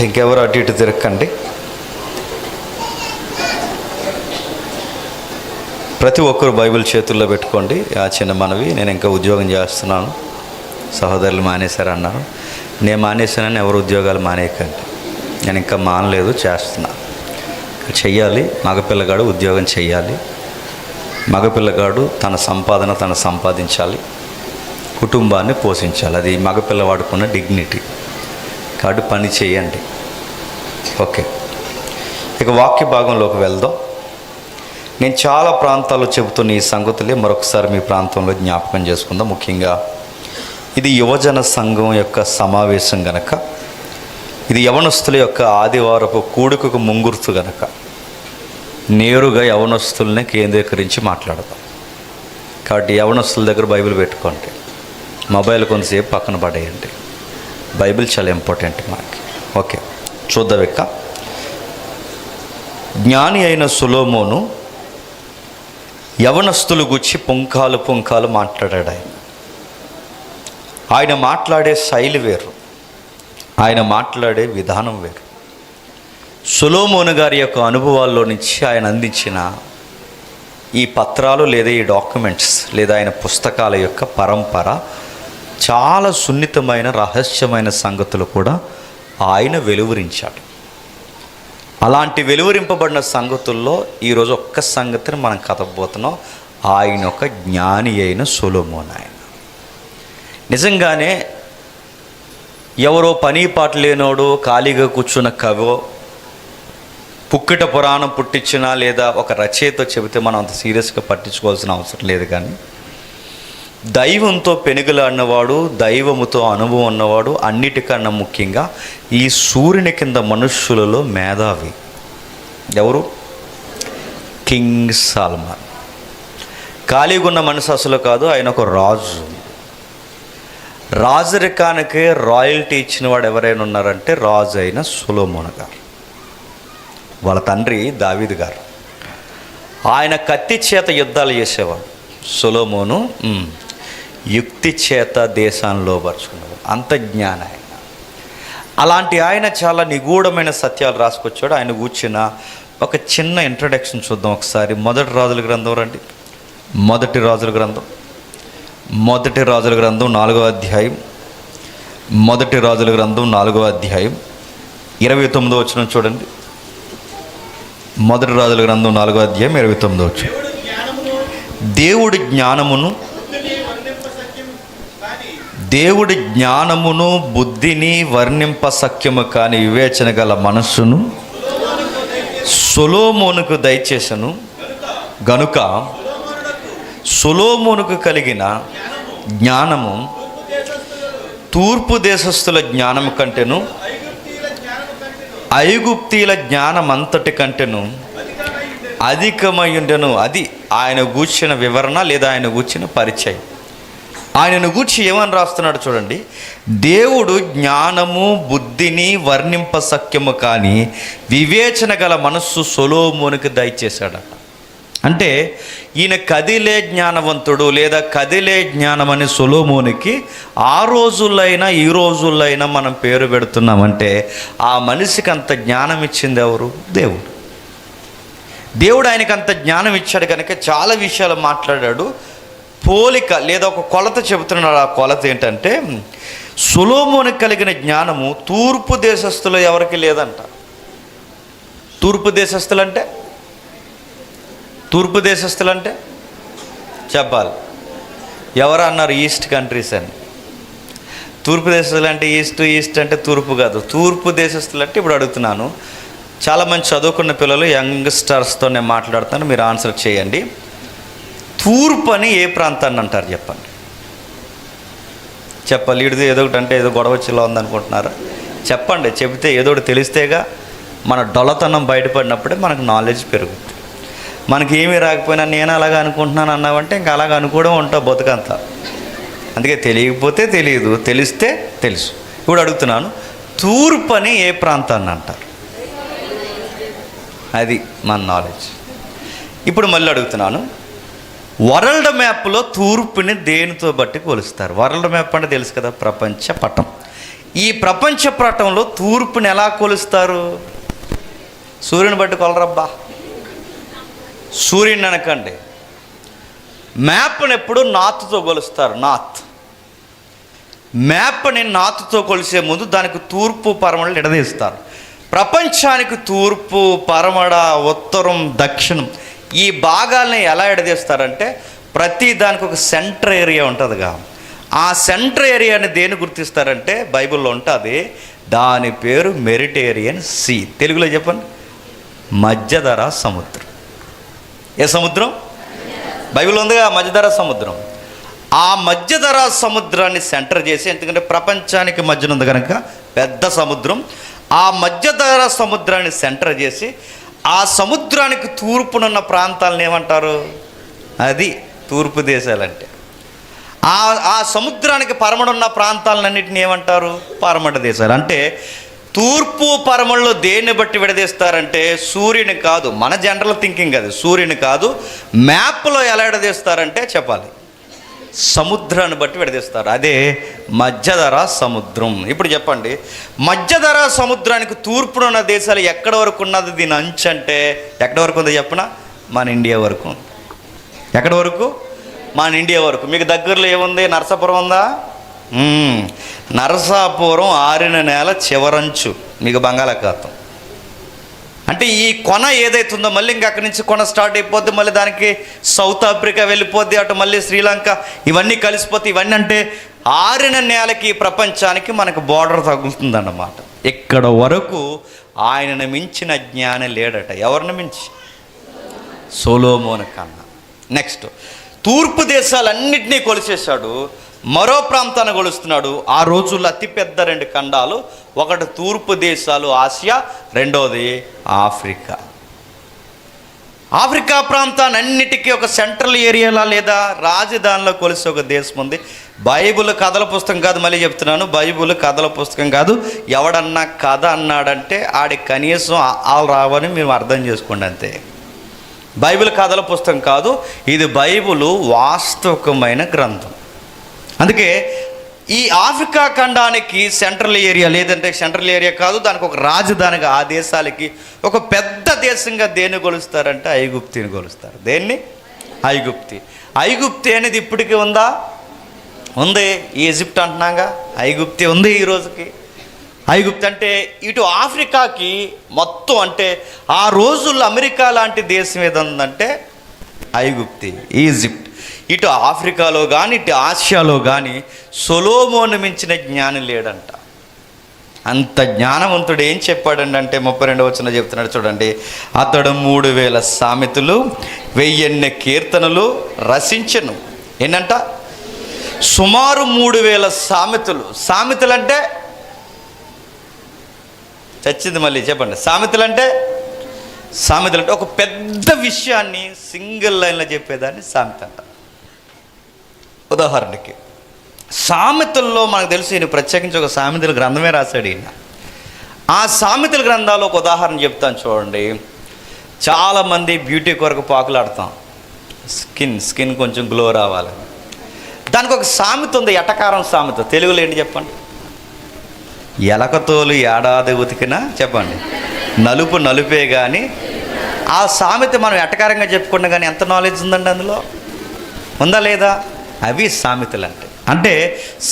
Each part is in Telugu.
ఇంకెవరు అటు ఇటు తిరక్కండి. ప్రతి ఒక్కరు బైబిల్ చేతుల్లో పెట్టుకోండి. ఆ చిన్న మనవి. నేను ఇంకా ఉద్యోగం చేస్తున్నాను, సహోదరులు మానేశారు అన్నారు. నేను మానేశానని ఎవరు ఉద్యోగాలు మానేయకండి. నేను ఇంకా మానలేదు, చేస్తున్నా. చెయ్యాలి. మగపిల్లగాడు ఉద్యోగం చెయ్యాలి. మగపిల్లగాడు తన సంపాదన తను సంపాదించాలి, కుటుంబాన్ని పోషించాలి. అది మగపిల్లవాడుకున్న డిగ్నిటీ. కాబట్టి పని చేయండి. ఓకే, ఇక వాక్య భాగంలోకి వెళ్దాం. నేను చాలా ప్రాంతాల్లో చెబుతున్న ఈ సంగతులే మరొకసారి మీ ప్రాంతంలో జ్ఞాపకం చేసుకుందాం. ముఖ్యంగా ఇది యువజన సంఘం యొక్క సమావేశం గనక, ఇది యవనస్తుల యొక్క ఆదివారపు కూడుకకు ముంగుర్తు గనక నేరుగా యవనస్తుల్ని కేంద్రీకరించి మాట్లాడదాం. కాబట్టి యవనస్తుల దగ్గర బైబిల్ పెట్టుకోండి, మొబైల్ కొంతసేపు పక్కన పడేయండి. బైబిల్ చాలా ఇంపార్టెంట్ మనకి. ఓకే, చూద్దాం. ఇక జ్ఞాని అయిన సొలొమోను యవనస్తులు గుచ్చి పుంకాలు మాట్లాడాడు. ఆయన మాట్లాడే శైలి వేరు, ఆయన మాట్లాడే విధానం వేరు. సొలొమోను గారి యొక్క అనుభవాల్లో నుంచి ఆయన అందించిన ఈ పత్రాలు లేదా ఈ డాక్యుమెంట్స్ లేదా ఆయన పుస్తకాల యొక్క పరంపర చాలా సున్నితమైన రహస్యమైన సంగతులు కూడా ఆయన వెలువరించాడు. అలాంటి వెలువరింపబడిన సంగతుల్లో ఈరోజు ఒక్క సంగతిని మనం కథబోతున్నాం. ఆయన ఒక జ్ఞాని అయిన సొలొమోను. ఆయన నిజంగానే ఎవరో పని పాట లేనోడు ఖాళీగా కూర్చున్న కవో పుక్కిట పురాణం పుట్టించినా లేదా ఒక రచయిత చెబితే మనం అంత సీరియస్గా పట్టించుకోవాల్సిన అవసరం లేదు. కానీ దైవంతో పెనుగులాడినవాడు, దైవముతో అనుభవం ఉన్నవాడు, అన్నిటికన్నా ముఖ్యంగా ఈ సూర్యుని కింద మనుష్యులలో మేధావి ఎవరు? King Solomon. ఖాళీగా ఉన్న మనిషి అసలు కాదు, ఆయన ఒక రాజు. రాజరికానికి రాయల్టీ ఇచ్చిన వాడు ఎవరైనా ఉన్నారంటే రాజు అయిన సొలొమోను గారు. వాళ్ళ తండ్రి దావీదు గారు. ఆయన కత్తి చేత యుద్ధాలు చేసేవాడు. సొలొమోను యుక్తి చేత దేశాన్ని లోపరుచుకున్నాడు. అంత జ్ఞానం ఆయన. అలాంటి ఆయన చాలా నిగూఢమైన సత్యాలు రాసుకొచ్చాడు. ఆయన కూర్చిన ఒక చిన్న ఇంట్రడక్షన్ చూద్దాం ఒకసారి. మొదటి రాజుల గ్రంథం రండి. మొదటి రాజుల గ్రంథం 4వ అధ్యాయం. మొదటి రాజుల గ్రంథం 4వ అధ్యాయం 29వ వచనం చూడండి. మొదటి రాజుల గ్రంథం 4వ అధ్యాయం 29వ వచనం. దేవుడి జ్ఞానమును బుద్ధిని వర్ణింప సఖ్యము కాని వివేచన గల మనస్సును సొలొమోనుకు దయచేసను గనుక సొలొమోనుకు కలిగిన జ్ఞానము తూర్పు దేశస్థుల జ్ఞానము కంటేను ఐగుప్తీల జ్ఞానమంతటి కంటేను అధికమయ్యుండెను. అది ఆయన గూర్చిన వివరణ లేదా ఆయన గూర్చిన పరిచయం. ఆయనను గూర్చి ఏమని రాస్తున్నాడు చూడండి. దేవుడు జ్ఞానము బుద్ధిని వర్ణింప సఖ్యము కానీ వివేచన గల మనస్సు సొలొమోనుకు దయచేశాడట. అంటే ఈయన కదిలే జ్ఞానవంతుడు లేదా కదిలే జ్ఞానం అని సొలొమోనుకి ఆ రోజులైనా ఈ రోజులైనా మనం పేరు పెడుతున్నామంటే ఆ మనిషికి అంత జ్ఞానం ఇచ్చింది ఎవరు? దేవుడు. దేవుడు ఆయనకు అంత జ్ఞానం ఇచ్చాడు కనుక చాలా విషయాలు మాట్లాడాడు. పోలిక లేదా ఒక కొలత చెబుతున్నాడు. ఆ కొలత ఏంటంటే సొలొమోనుకు కలిగిన జ్ఞానము తూర్పు దేశస్థులు ఎవరికి లేదంట. తూర్పు దేశస్థులు అంటే చెప్పాలి. ఎవరు అన్నారు? ఈస్ట్ కంట్రీస్ అని. తూర్పు దేశస్థులు అంటే ఈస్ట్ అంటే తూర్పు కాదు. తూర్పు దేశస్థులు అంటే ఇప్పుడు అడుగుతున్నాను, చాలామంది చదువుకున్న పిల్లలు యంగ్స్టర్స్తో నేను మాట్లాడుతాను, మీరు ఆన్సర్ చేయండి. తూర్పు అని ఏ ప్రాంతాన్ని అంటారు చెప్పండి. చెప్పాలి. ఇడిది ఏదో ఒకటి అంటే ఏదో గొడవ చిల్ల ఉందనుకుంటున్నారా? చెప్పండి. చెబితే ఏదో ఒకటి తెలిస్తేగా మన డొలతనం బయటపడినప్పుడే మనకు నాలెడ్జ్ పెరుగుతుంది. మనకి ఏమీ రాకపోయినా నేను అలాగ అనుకుంటున్నాను అన్నావంటే ఇంకా అలాగ అనుకోవడం ఉంటావు బతుకంతా. అందుకే తెలియకపోతే తెలియదు, తెలిస్తే తెలుసు. ఇప్పుడు అడుగుతున్నాను, తూర్పు అని ఏ ప్రాంతాన్ని అంటారు? అది మన నాలెడ్జ్. ఇప్పుడు మళ్ళీ అడుగుతున్నాను, వరల్డ్ మ్యాప్లో తూర్పుని దేనితో బట్టి కొలుస్తారు? వరల్డ్ మ్యాప్ అంటే తెలుసు కదా, ప్రపంచ పటం. ఈ ప్రపంచ పటంలో తూర్పుని ఎలా కొలుస్తారు? సూర్యుని బట్టి కొలరబ్బా. సూర్యుని అనకండి, మ్యాప్ని ఎప్పుడు నార్త్తో కొలుస్తారు. మ్యాప్ని నార్త్తో కొలిసే ముందు దానికి తూర్పు పరమడలు ఎడదీస్తారు. ప్రపంచానికి తూర్పు, పరమడ, ఉత్తరం, దక్షిణం ఈ భాగాల్ని ఎలా ఎడదీస్తారంటే ప్రతి దానికి ఒక సెంటర్ ఏరియా ఉంటుందిగా. ఆ సెంటర్ ఏరియాని దేని గుర్తిస్తారంటే బైబిల్లో ఉంటుంది, దాని పేరు మెడిటేరియన్ సీ. తెలుగులో చెప్పండి, మధ్యధరా సముద్రం. ఏ సముద్రం? బైబిల్ ఉందిగా మధ్యధరా సముద్రం. ఆ మధ్యధరా సముద్రాన్ని సెంటర్ చేసి, ఎందుకంటే ప్రపంచానికి మధ్యన ఉంది కనుక పెద్ద సముద్రం, ఆ మధ్యధరా సముద్రాన్ని సెంటర్ చేసి ఆ సముద్రానికి తూర్పునున్న ప్రాంతాలను ఏమంటారు? అది తూర్పు దేశాలంటే. ఆ సముద్రానికి పరమడున్న ప్రాంతాలన్నింటినీ ఏమంటారు? పరమట దేశాలు. అంటే తూర్పు పరమళ్ళు దేన్ని బట్టి విడదీస్తారంటే సూర్యుని కాదు, మన జనరల్ థింకింగ్ అది, సూర్యుని కాదు. మ్యాప్లో ఎలా విడదీస్తారంటే చెప్పాలి, సముద్రాన్ని బట్టి విడదీస్తారు. అదే మధ్యధరా సముద్రం. ఇప్పుడు చెప్పండి, మధ్యధరా సముద్రానికి తూర్పునున్న దేశాలు ఎక్కడ వరకు ఉన్నది? దీని అంచు అంటే ఎక్కడ వరకు ఉంది చెప్పనా? మన ఇండియా వరకు ఉంది. ఎక్కడ వరకు? మన ఇండియా వరకు. మీకు దగ్గరలో ఏముంది? నరసాపురం ఉందా? నరసాపురం ఆరిన నేల చివరంచు మీకు బంగాళాఖాతం. అంటే ఈ కొన ఏదైతుందో మళ్ళీ ఇంక అక్కడి నుంచి కొన స్టార్ట్ అయిపోద్ది, మళ్ళీ దానికి సౌత్ ఆఫ్రికా వెళ్ళిపోద్ది, అటు మళ్ళీ శ్రీలంక, ఇవన్నీ కలిసిపోతాయి. ఇవన్నీ అంటే ఆరిన నేలకి ప్రపంచానికి మనకు బోర్డర్ తగులుతుందన్నమాట. ఇక్కడ వరకు ఆయనను మించిన జ్ఞాని లేడట. ఎవరిని మించి? సొలొమోను కన్నా. నెక్స్ట్, తూర్పు దేశాలన్నింటినీ కొలిచేశాడు, మరో ప్రాంతాన్ని కొలుస్తున్నాడు. ఆ రోజుల్లో అతిపెద్ద 2 ఖండాలు, ఒకటి తూర్పు దేశాలు ఆసియా, రెండోది ఆఫ్రికా. ఆఫ్రికా ప్రాంతాన్ని అన్నిటికీ ఒక సెంట్రల్ ఏరియాలో లేదా రాజధానిలో కొలిసి ఒక దేశం ఉంది. బైబిల్ కథల పుస్తకం కాదు, మళ్ళీ చెప్తున్నాను, బైబిల్ కథల పుస్తకం కాదు. ఎవడన్నా కథ అన్నాడంటే ఆడి కనీసం ఆలు రావని మీరు అర్థం చేసుకోండి అంతే. బైబిల్ కథల పుస్తకం కాదు, ఇది బైబిల్ వాస్తవికమైన గ్రంథం. అందుకే ఈ ఆఫ్రికా ఖండానికి సెంట్రల్ ఏరియా, లేదంటే సెంట్రల్ ఏరియా కాదు, దానికి ఒక రాజధానిగా, ఆ దేశాలకి ఒక పెద్ద దేశంగా దేన్ని కొలుస్తారంటే ఐగుప్తిని కొలుస్తారు. దేన్ని? ఐగుప్తి. ఐగుప్తి అనేది ఇప్పటికీ ఉందా? ఉంది. ఈజిప్ట్ అంటున్నాగా, ఐగుప్తి ఉంది ఈ రోజుకి. ఐగుప్తి అంటే ఇటు ఆఫ్రికాకి మొత్తం, అంటే ఆ రోజుల్లో అమెరికా లాంటి దేశం ఏదంటే ఐగుప్తి, ఈజిప్ట్. ఇటు ఆఫ్రికాలో కానీ ఇటు ఆసియాలో కానీ సొలొమోను మించిన జ్ఞాని లేడంట. అంత జ్ఞానవంతుడు ఏం చెప్పాడండి అంటే 32వ వచనంలో చెప్తున్నాడు చూడండి, అతడు 3000 సామెతలు 1000 కీర్తనలు రచించెను. ఏంటంట? సుమారు 3000 సామెతలు. సామెతలు అంటే చచ్చింది, మళ్ళీ చెప్పండి. సామెతలు అంటే ఒక పెద్ద విషయాన్ని సింగిల్ లైన్లో చెప్పేదాన్ని సామెత అంట. ఉదాహరణకి సామెతల్లో మనకు తెలుసు, ఈయన ప్రత్యేకించి ఒక సామెతల గ్రంథమే రాశాడు ఈయన. ఆ సామెతల గ్రంథాలు ఒక ఉదాహరణ చెప్తాను చూడండి. చాలామంది బ్యూటీ కొరకు పాకులాడతాం, స్కిన్ కొంచెం గ్లో రావాలని. దానికి ఒక సామెత ఉంది, ఎటకారం సామెత. తెలుగులో ఏంటి చెప్పండి? ఎలకతోలు ఏడాది ఉతికినా చెప్పండి నలుపు నలుపే. కానీ ఆ సామెత మనం ఎటకారంగా చెప్పుకున్నా కానీ ఎంత నాలెడ్జ్ ఉందండి అందులో? ఉందా లేదా? అవి సామెతలు అంటే. అంటే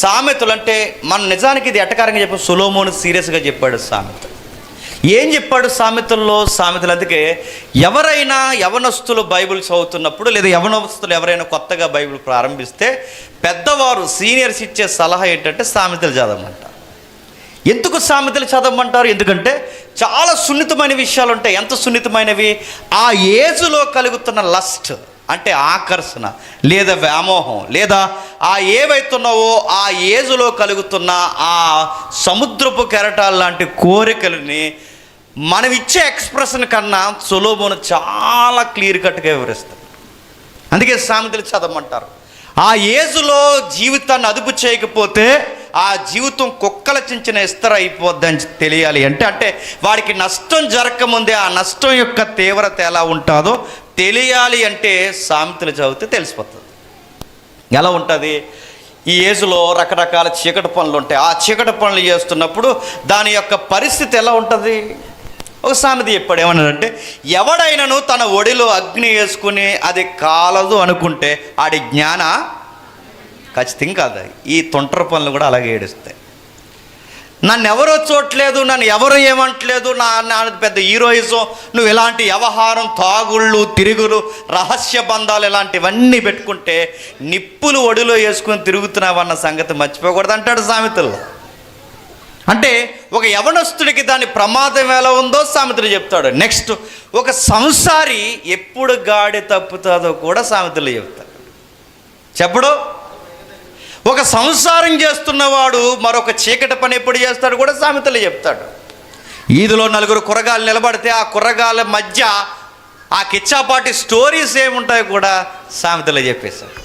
సామెతలు అంటే మనం నిజానికి ఇది ఎటకారంగా చెప్పాం, సొలొమోను సీరియస్గా చెప్పాడు సామెత. ఏం చెప్పాడు సామెతల్లో? సామెతలు. అందుకే ఎవరైనా యవనస్తులు బైబిల్ చదువుతున్నప్పుడు, లేదా యవనస్తులు ఎవరైనా కొత్తగా బైబిల్ ప్రారంభిస్తే పెద్దవారు సీనియర్స్ ఇచ్చే సలహా ఏంటంటే సామెతలు చదవమంటారు. ఎందుకు సామెతలు చదవమంటారు? ఎందుకంటే చాలా సున్నితమైన విషయాలు ఉంటాయి. ఎంత సున్నితమైనవి? ఆ ఏజ్లో కలుగుతున్న లస్ట్ అంటే ఆకర్షణ లేదా వ్యామోహం, లేదా ఆ ఏవైతున్నావో ఆ ఏజ్లో కలుగుతున్న ఆ సముద్రపు కెరటాలు లాంటి కోరికలని మనం ఇచ్చే ఎక్స్ప్రెషన్ కన్నా సొలొమోను చాలా క్లియర్ కట్గా వివరిస్తాడు. అందుకే సామెతలు చదవమంటారు. ఆ ఏజ్లో జీవితాన్ని అదుపు చేయకపోతే ఆ జీవితం కుక్కల చించిన ఇస్తర అయిపోద్దని తెలియాలి అంటే వాడికి నష్టం జరగకముందే ఆ నష్టం యొక్క తీవ్రత ఎలా ఉంటుందో తెలియాలి అంటే సామెతలు చదివితే తెలిసిపోతుంది. ఎలా ఉంటుంది? ఈ ఏజ్లో రకరకాల చీకటి పనులు ఉంటాయి. ఆ చీకటి పనులు చేస్తున్నప్పుడు దాని యొక్క పరిస్థితి ఎలా ఉంటుంది? ఒక సామెత చెప్పాడు, ఏమన్నాడంటే, ఎవడైనాను తన ఒడిలో అగ్ని వేసుకుని అది కాలదు అనుకుంటే ఆడి జ్ఞాన ఖచ్చితంగా కాదు. ఈ తొంటర పనులు కూడా అలాగే ఏడుస్తాయి. నన్ను ఎవరో చూడట్లేదు, నన్ను ఎవరు ఏమంటలేదు, నా పెద్ద హీరోయిజం, నువ్వు ఇలాంటి వ్యవహారం, తాగుళ్ళు, తిరుగులు, రహస్య బంధాలు ఇలాంటివన్నీ పెట్టుకుంటే నిప్పులు ఒడిలో వేసుకొని తిరుగుతున్నావన్న సంగతి మర్చిపోకూడదు అంటాడు సామెతల్లో. అంటే ఒక యవనస్తుడికి దాని ప్రమాదం ఎలా ఉందో సామెతలు చెప్తాడు. నెక్స్ట్, ఒక సంసారి ఎప్పుడు గాడి తప్పుతుందో కూడా సామెతలు చెప్తాడు. చెప్పడు. ఒక సంసారం చేస్తున్నవాడు మరొక చీకటి పని ఎప్పుడు చేస్తాడు కూడా సామెతలు చెప్తాడు. ఈదులో నలుగురు కుర్రగాళ్ళు నిలబడితే ఆ కుర్రగాళ్ళ మధ్య ఆ కిచ్చాపాటి స్టోరీస్ ఏముంటాయో కూడా సామెతలు చెప్పేశాడు.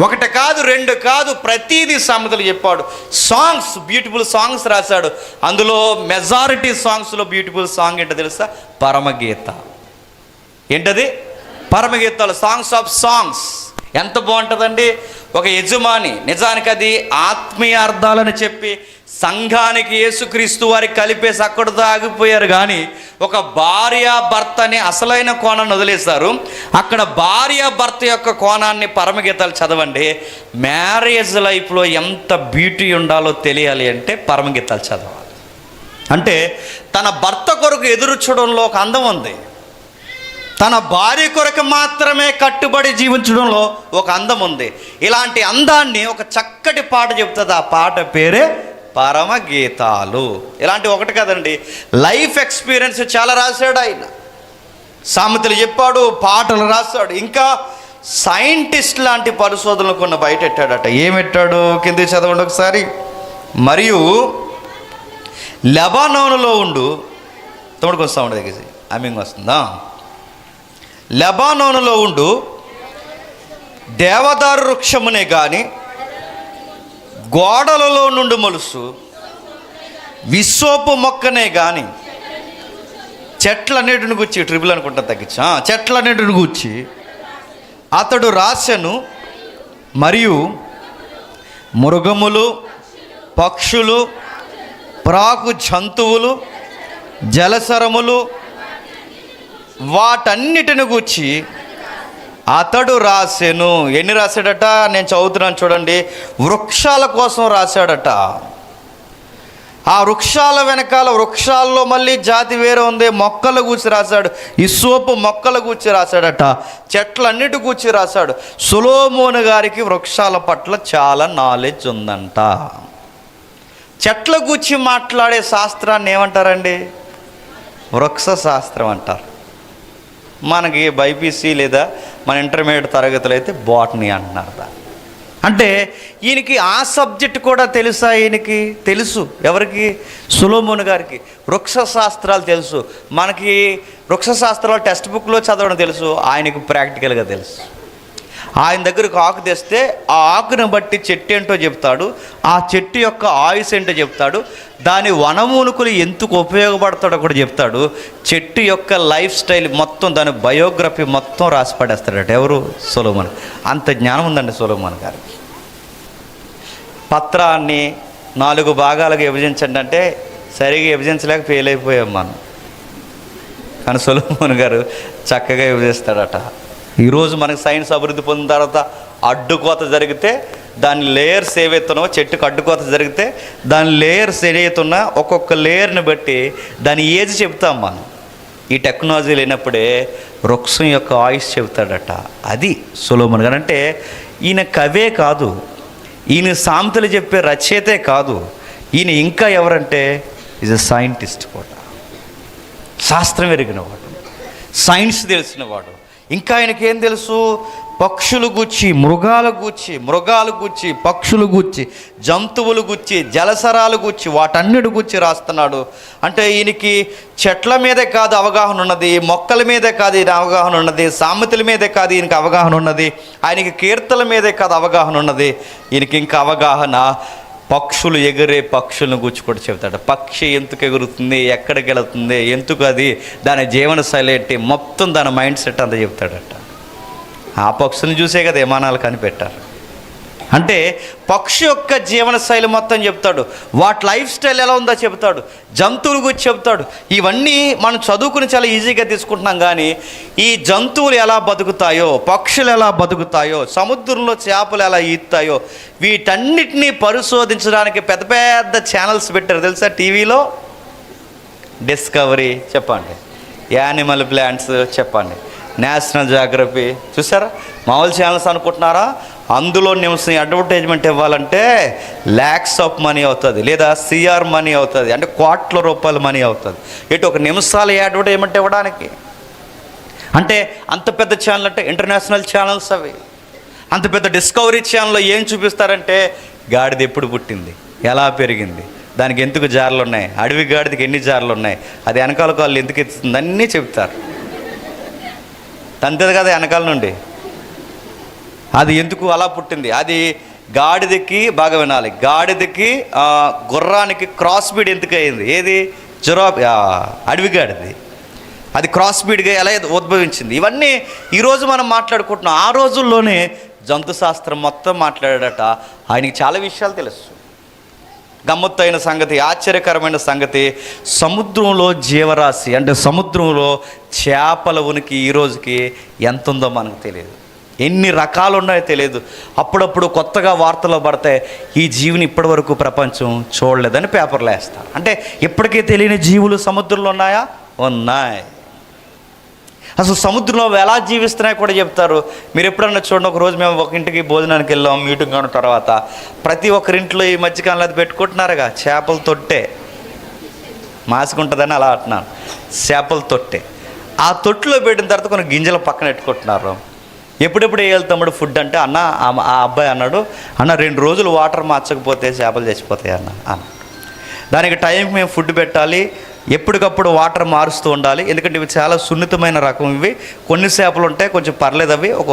ఒకటి కాదు, రెండు కాదు, ప్రతీది సామెతలు చెప్పాడు. సాంగ్స్, బ్యూటిఫుల్ సాంగ్స్ రాశాడు. అందులో మెజారిటీ సాంగ్స్లో బ్యూటిఫుల్ సాంగ్ ఏంటో తెలుసా? పరమగీత. ఏంటది? పరమగీతాలు, సాంగ్స్ ఆఫ్ సాంగ్స్. ఎంత బాగుంటుందండి. ఒక యజమాని, నిజానికి అది ఆత్మీయ అర్థాలని చెప్పి సంఘానికి యేసుక్రీస్తు వారికి కలిపేసి అక్కడితో ఆగిపోయారు. కానీ ఒక భార్య భర్తని అసలైన కోణాన్ని వదిలేశారు. అక్కడ భార్య భర్త యొక్క కోణాన్ని పరమగీతాలు చదవండి. మ్యారేజ్ లైఫ్లో ఎంత బ్యూటీ ఉండాలో తెలియాలి అంటే పరమగీతాలు చదవాలి. అంటే తన భర్త కొరకు ఎదురు చూడడంలో ఒక అందం ఉంది. తన భార్య కొరకు మాత్రమే కట్టుబడి జీవించడంలో ఒక అందం ఉంది. ఇలాంటి అందాన్ని ఒక చక్కటి పాట చెప్తుంది. ఆ పాట పేరే పరమగీతాలు. ఇలాంటి ఒకటి కదండి, లైఫ్ ఎక్స్పీరియన్స్ చాలా రాశాడు ఆయన. సామెతలు చెప్పాడు, పాటలు రాశాడు. ఇంకా సైంటిస్ట్ లాంటి పరిశోధనలు కొన్ని బయట పెట్టాడట. ఏమెట్టాడు? కింద చదవండి ఒకసారి. మరియు లెబానోనులో ఉండు, తోడుకు వస్తా ఉండే దగ్గర అమ్మింగ్ వస్తుందా? లెబానోనులో ఉండు దేవదారు వృక్షమునే కానీ, గోడలలో నుండి మొలుసు విశ్వపు మొక్కనే కానీ, చెట్లన్నిటిని గుచ్చి, ట్రిబుల్ అనుకుంటా తగ్గించా, చెట్లన్నిటిని గుచ్చి అతడు రాసెను. మరియు మృగములు, పక్షులు, ప్రాకు జంతువులు, జలచరములు వాటన్నిటిని గూర్చి అతడు రాసెను. ఎన్ని రాశాడట? నేను చదువుతున్నాను చూడండి. వృక్షాల కోసం రాశాడట. ఆ వృక్షాల వెనకాల, వృక్షాల్లో మళ్ళీ జాతి వేరే ఉంది, మొక్కల గూర్చి రాశాడు. ఇస్సోపు మొక్కల గూర్చి రాశాడట. చెట్లన్నిటి గూర్చి రాశాడు. సొలొమోను గారికి వృక్షాల పట్ల చాలా నాలెడ్జ్ ఉందంట. చెట్ల గూర్చి మాట్లాడే శాస్త్రాన్ని ఏమంటారండి? వృక్ష శాస్త్రం అంటారు. మనకి బైపీసీ లేదా మన ఇంటర్మీడియట్ తరగతులు అయితే బాటనీ అంటున్నారు దాన్ని. అంటే ఈయనకి ఆ సబ్జెక్ట్ కూడా తెలుసా? ఈయనకి తెలుసు. ఎవరికి? సొలొమోను గారికి వృక్ష శాస్త్రాలు తెలుసు. మనకి వృక్ష శాస్త్రాలు టెక్స్ట్ బుక్లో చదవడం తెలుసు, ఆయనకు ప్రాక్టికల్గా తెలుసు. ఆయన దగ్గరకు ఆకు తెస్తే ఆ ఆకును బట్టి చెట్టు ఏంటో చెప్తాడు, ఆ చెట్టు యొక్క ఆయుస్ ఏంటో చెప్తాడు, దాని వనమూలికలు ఎందుకు ఉపయోగపడతాడో కూడా చెప్తాడు. చెట్టు యొక్క లైఫ్ స్టైల్ మొత్తం, దాని బయోగ్రఫీ మొత్తం రాసి పడేస్తాడట. ఎవరు? సొలొమోను. అంత జ్ఞానం ఉందండి సొలొమోను గారికి. పత్రాన్ని 4 భాగాలుగా విభజించండి అంటే సరిగా విభజించలేక ఫెయిల్ అయిపోయాం మనం. కానీ సొలొమోను గారు చక్కగా విభజిస్తాడట. ఈరోజు మనకి సైన్స్ అభివృద్ధి పొందిన తర్వాత అడ్డుకోత జరిగితే దాని లేయర్స్ ఏవైతున్నావో, చెట్టుకు అడ్డుకోత జరిగితే దాని లేయర్స్ ఏదైతున్నా ఒక్కొక్క లేయర్ని బట్టి దాని ఏజ్ చెప్తాం మనం. ఈ టెక్నాలజీ లేనప్పుడే వృక్షం యొక్క ఆయుష్ చెబుతాడట. అది సొలొమోను గారు. అంటే ఈయన కవే కాదు, ఈయన సామెతలు చెప్పే రచయితే కాదు, ఈయన ఇంకా ఎవరంటే ఈజ్ ఎ సైంటిస్ట్ కూడా. శాస్త్రం ఎరిగినవాడు, సైన్స్ తెలిసినవాడు. ఇంకా ఆయనకేం తెలుసు? పక్షులు గూర్చి, మృగాలు గూర్చి, పక్షులు గూర్చి, జంతువులు గూర్చి, జలసరాలు గూర్చి, వాటన్నిటి గూర్చి రాస్తున్నాడు. అంటే ఈయనకి చెట్ల మీదే కాదు అవగాహన ఉన్నది, మొక్కల మీదే కాదు ఈయన అవగాహన ఉన్నది, సామెతల మీదే కాదు ఈయనకి అవగాహన ఉన్నది, ఆయనకి కీర్తనల మీదే కాదు అవగాహన ఉన్నది. ఈయనకి ఇంకా అవగాహన పక్షులు, ఎగిరే పక్షులను గూర్చి కూడా చెబుతాడు. పక్షి ఎందుకు ఎగురుతుంది, ఎక్కడికి వెళుతుంది, ఎందుకు అది, దాని జీవన శైలి ఏంటి, మొత్తం దాని మైండ్ సెట్ అంతా చెప్తాడట. ఆ పక్షులను చూసే కదా విమానాలు కనిపెట్టారు. అంటే పక్షి యొక్క జీవన శైలి మొత్తం చెప్తాడు, వాటి లైఫ్ స్టైల్ ఎలా ఉందో చెప్తాడు, జంతువుల గురించి చెప్తాడు. ఇవన్నీ మనం చదువుకుని చాలా ఈజీగా తీసుకుంటున్నాం, కానీ ఈ జంతువులు ఎలా బతుకుతాయో, పక్షులు ఎలా బతుకుతాయో, సముద్రంలో చేపలు ఎలా ఈత్తాయో, వీటన్నిటినీ పరిశోధించడానికి పెద్ద పెద్ద ఛానల్స్ పెట్టారు తెలుసా టీవీలో. డిస్కవరీ చెప్పండి, యానిమల్ ప్లాంట్స్ చెప్పండి, నేషనల్ జాగ్రఫీ చూసారా? మామూలు ఛానల్స్ అనుకుంటున్నారా? అందులో నిమిషం అడ్వర్టైజ్మెంట్ ఇవ్వాలంటే ల్యాక్స్ ఆఫ్ మనీ అవుతుంది, లేదా సిఆర్ మనీ అవుతుంది, అంటే కోట్ల రూపాయల మనీ అవుతుంది. ఇటు ఒక నిమిషాలు అడ్వర్టైజ్మెంట్ ఇవ్వడానికి. అంటే అంత పెద్ద ఛానల్, అంటే ఇంటర్నేషనల్ ఛానల్స్ అవి. అంత పెద్ద డిస్కవరీ ఛానల్లో ఏం చూపిస్తారంటే గాడిద ఎప్పుడు పుట్టింది, ఎలా పెరిగింది, దానికి ఎందుకు జార్లు ఉన్నాయి, అడవి గాడిదకి ఎన్ని జార్లు ఉన్నాయి, అది వెనకాల కాళ్ళు ఎందుకు ఎత్తుతుంది, అన్నీ చెప్తారు. అంతే కదా, వెనకాల నుండి అది ఎందుకు అలా పుట్టింది, అది గాడిదకి బాగా వినాలి, గాడిదకి గుర్రానికి క్రాస్ బీడ్ ఎందుకు అయింది, ఏది అడవి గాడిది, అది క్రాస్ బీడ్గా ఎలా ఉద్భవించింది, ఇవన్నీ ఈరోజు మనం మాట్లాడుకుంటున్నాం. ఆ రోజుల్లోనే జంతు శాస్త్రం మొత్తం మాట్లాడాడట. ఆయనకి చాలా విషయాలు తెలుసు. గమ్మత్తైన సంగతి, ఆశ్చర్యకరమైన సంగతి, సముద్రంలో జీవరాశి అంటే సముద్రంలో చేపల ఉనికి ఈ రోజుకి ఎంత ఉందో మనకు తెలియదు, ఎన్ని రకాలు ఉన్నాయో తెలియదు. అప్పుడప్పుడు కొత్తగా వార్తలు పడతాయి, ఈ జీవిని ఇప్పటి వరకు ప్రపంచం చూడలేదని పేపర్లు వేస్తారు. అంటే ఇప్పటికే తెలియని జీవులు సముద్రంలో ఉన్నాయా? ఉన్నాయి. అసలు సముద్రంలో ఎలా జీవిస్తున్నాయో కూడా చెప్తారు. మీరు ఎప్పుడన్నా చూడండి, ఒకరోజు మేము ఒక ఇంటికి భోజనానికి వెళ్ళాం, మీటింగ్ అయిన తర్వాత ప్రతి ఒక్కరింట్లో ఈ మధ్యకాలంలో అది పెట్టుకుంటున్నారుగా, చేపల తొట్టే, మాసుకుంటుందని అలా అంటున్నాను, చేపల తొట్టే. ఆ తొట్టులో పెట్టిన తర్వాత కొన్ని గింజలు పక్కన పెట్టుకుంటున్నారు. ఎప్పుడెప్పుడు వెళ్తాడు ఫుడ్ అంటే, అన్న ఆ అబ్బాయి అన్నాడు, అన్న 2 రోజులు వాటర్ మార్చకపోతే చేపలు చచ్చిపోతాయి అన్న. దానికి టైంకి మేము ఫుడ్ పెట్టాలి, ఎప్పటికప్పుడు వాటర్ మారుస్తూ ఉండాలి, ఎందుకంటే ఇవి చాలా సున్నితమైన రకం. ఇవి కొన్ని చేపలు ఉంటాయి కొంచెం పర్లేదు, అవి ఒక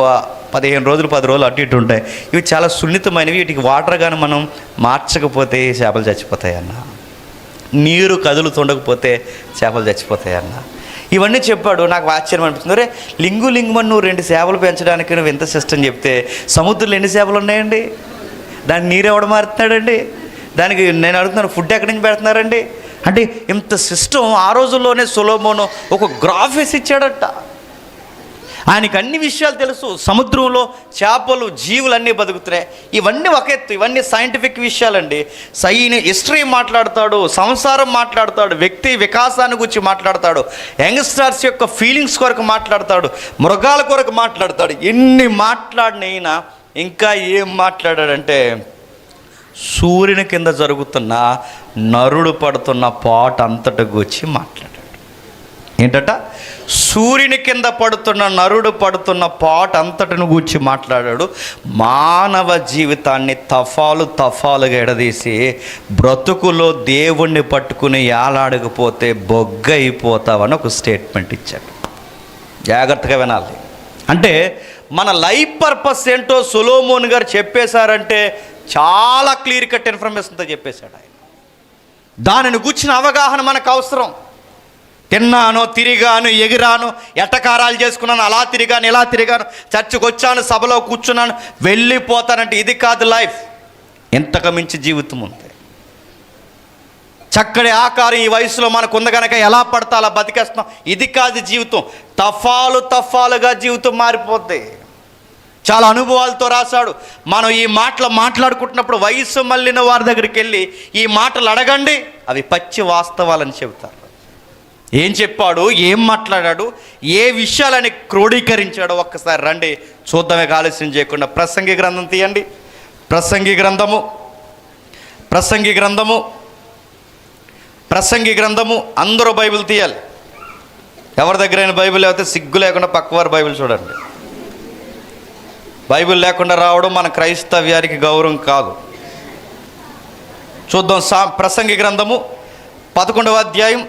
15 రోజులు 10 రోజులు అటు ఇటు ఉంటాయి. ఇవి చాలా సున్నితమైనవి, వీటికి వాటర్ కానీ మనం మార్చకపోతే చేపలు చచ్చిపోతాయి అన్న. నీరు కదులుతుండకపోతే చేపలు చచ్చిపోతాయి అన్న. ఇవన్నీ చెప్పాడు. నాకు ఆశ్చర్యం అనిపిస్తుంది. అరే లింగుమని నువ్వు 2 చేపలు పెంచడానికి నువ్వు ఎంత సిస్టమ్ చెప్తే, సముద్రంలో ఎన్ని చేపలు ఉన్నాయండి, దానికి నీరు ఎవడ మారుతున్నాడండి, దానికి నేను అడుగుతున్నాను ఫుడ్ ఎక్కడి నుంచి పెడుతున్నారండి అంటే ఇంత సిస్టమ్. ఆ రోజుల్లోనే సొలొమోను ఒక గ్రాఫిక్స్ ఇచ్చాడట. ఆయనకి అన్ని విషయాలు తెలుసు. సముద్రంలో చేపలు, జీవులన్నీ బతుకుతున్నాయి. ఇవన్నీ ఒక ఎత్తు, ఇవన్నీ సైంటిఫిక్ విషయాలండి. హిస్టరీ మాట్లాడతాడు, సంసారం మాట్లాడతాడు, వ్యక్తి వికాసాన్ని గురించి మాట్లాడతాడు, యంగ్స్టర్స్ యొక్క ఫీలింగ్స్ కొరకు మాట్లాడతాడు, మృగాల కొరకు మాట్లాడతాడు. ఎన్ని మాట్లాడినైనా ఇంకా ఏం మాట్లాడాడంటే, సూర్యుని కింద జరుగుతున్న నరుడు పడుతున్న పాట అంతటి గురించి మాట్లాడాడు. ఏంటట? సూర్యుని కింద పడుతున్న నరుడు పడుతున్న పాట అంతటిని గూర్చి మాట్లాడాడు. మానవ జీవితాన్ని తఫాలుగా ఎడదీసి, బ్రతుకులో దేవుణ్ణి పట్టుకుని ఏలాడకపోతే బొగ్గ అయిపోతావని ఒక స్టేట్మెంట్ ఇచ్చాడు. జాగ్రత్తగా వినాలి. అంటే మన లైఫ్ పర్పస్ ఏంటో సొలొమోన్ గారు చెప్పేశారంటే చాలా క్లియర్ కట్ ఇన్ఫర్మేషన్తో చెప్పేశాడు ఆయన. దానిని గూర్చిన అవగాహన మనకు అవసరం. తిన్నాను, తిరిగాను, ఎగిరాను, ఎటకారాలు చేసుకున్నాను, అలా తిరిగాను, ఇలా తిరిగాను, చర్చికి వచ్చాను, సభలో కూర్చున్నాను, వెళ్ళిపోతానంటే ఇది కాదు లైఫ్. ఇంతకు మించి జీవితం ఉంది. చక్కటి ఆకారం ఈ వయసులో మనకుంది కనుక ఎలా పడతా అలా బతికేస్తున్నాం, ఇది కాదు జీవితం. తఫాలుగా జీవితం మారిపోద్ది. చాలా అనుభవాలతో రాశాడు. మనం ఈ మాటలు మాట్లాడుకుంటున్నప్పుడు వయసు మళ్ళిన వారి దగ్గరికి వెళ్ళి ఈ మాటలు అడగండి, అవి పచ్చి వాస్తవాలని చెబుతారు. ఏం చెప్పాడు, ఏం మాట్లాడాడు, ఏ విషయాలని క్రోడీకరించాడో ఒక్కసారి రండి చూద్దామే, ఆలస్యం చేయకుండా. ప్రసంగి గ్రంథం తీయండి. ప్రసంగి గ్రంథము అందరూ బైబిల్ తీయాలి. ఎవరి దగ్గరైనా బైబిల్ లేకపోతే సిగ్గు లేకుండా పక్కవారు బైబిల్ చూడండి. బైబిల్ లేకుండా రావడం మన క్రైస్తవ్యానికి గౌరవం కాదు. చూద్దాం. ప్రసంగి గ్రంథము 11వ అధ్యాయం,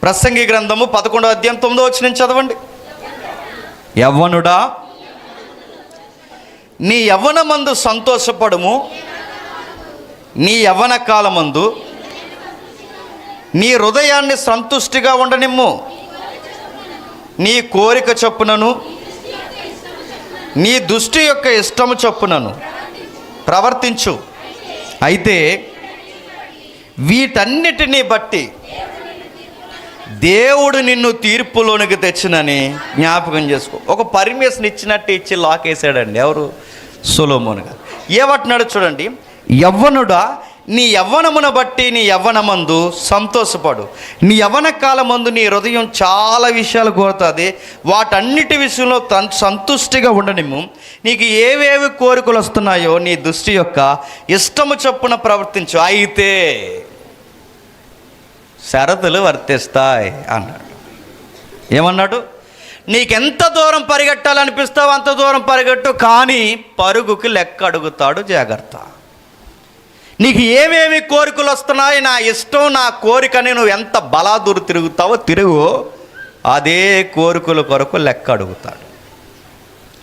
ప్రసంగి గ్రంథము 11వ అధ్యాయం 9వ వచనం చదవండి. యవ్వనుడా, నీ యవ్వనమందు సంతోషపడుము, నీ యవ్వన కాలమందు నీ హృదయాన్ని సంతుష్టిగా ఉండనిమ్ము, నీ కోరిక చొప్పునను నీ దృష్టి యొక్క ఇష్టము చొప్పునను ప్రవర్తించు. అయితే వీటన్నిటినీ బట్టి దేవుడు నిన్ను తీర్పులోనికి తెచ్చినని జ్ఞాపకం చేసుకో. ఒక పర్మిషన్ ఇచ్చినట్టు ఇచ్చి లాక్ వేసాడండి. ఎవరు? సొలొమోను గారు. ఏమంటున్నాడు చూడండి, యవ్వనుడా నీ యవ్వనమును బట్టి నీ యవ్వనమందు సంతోషపడు. నీ యవ్వన కాలమందు నీ హృదయం చాలా విషయాలు కోరుతుంది. వాటన్నిటి విషయంలో సంతుష్టిగా ఉండనిమ్ము. నీకు ఏవేవి కోరికలు వస్తున్నాయో నీ దృష్టి యొక్క ఇష్టము చొప్పున ప్రవర్తించు. అయితే షరతులు వర్తిస్తాయి అన్నాడు. ఏమన్నాడు? నీకెంత దూరం పరిగెట్టాలనిపిస్తావో అంత దూరం పరిగెట్టు, కానీ పరుగుకి లెక్క అడుగుతాడు, జాగ్రత్త. నీకు ఏమేమి కోరికలు వస్తున్నాయి, నా ఇష్టం నా కోరికని నువ్వు ఎంత బలాదూరు తిరుగుతావో తిరుగు, అదే కోరికల కొరకు లెక్క అడుగుతాడు.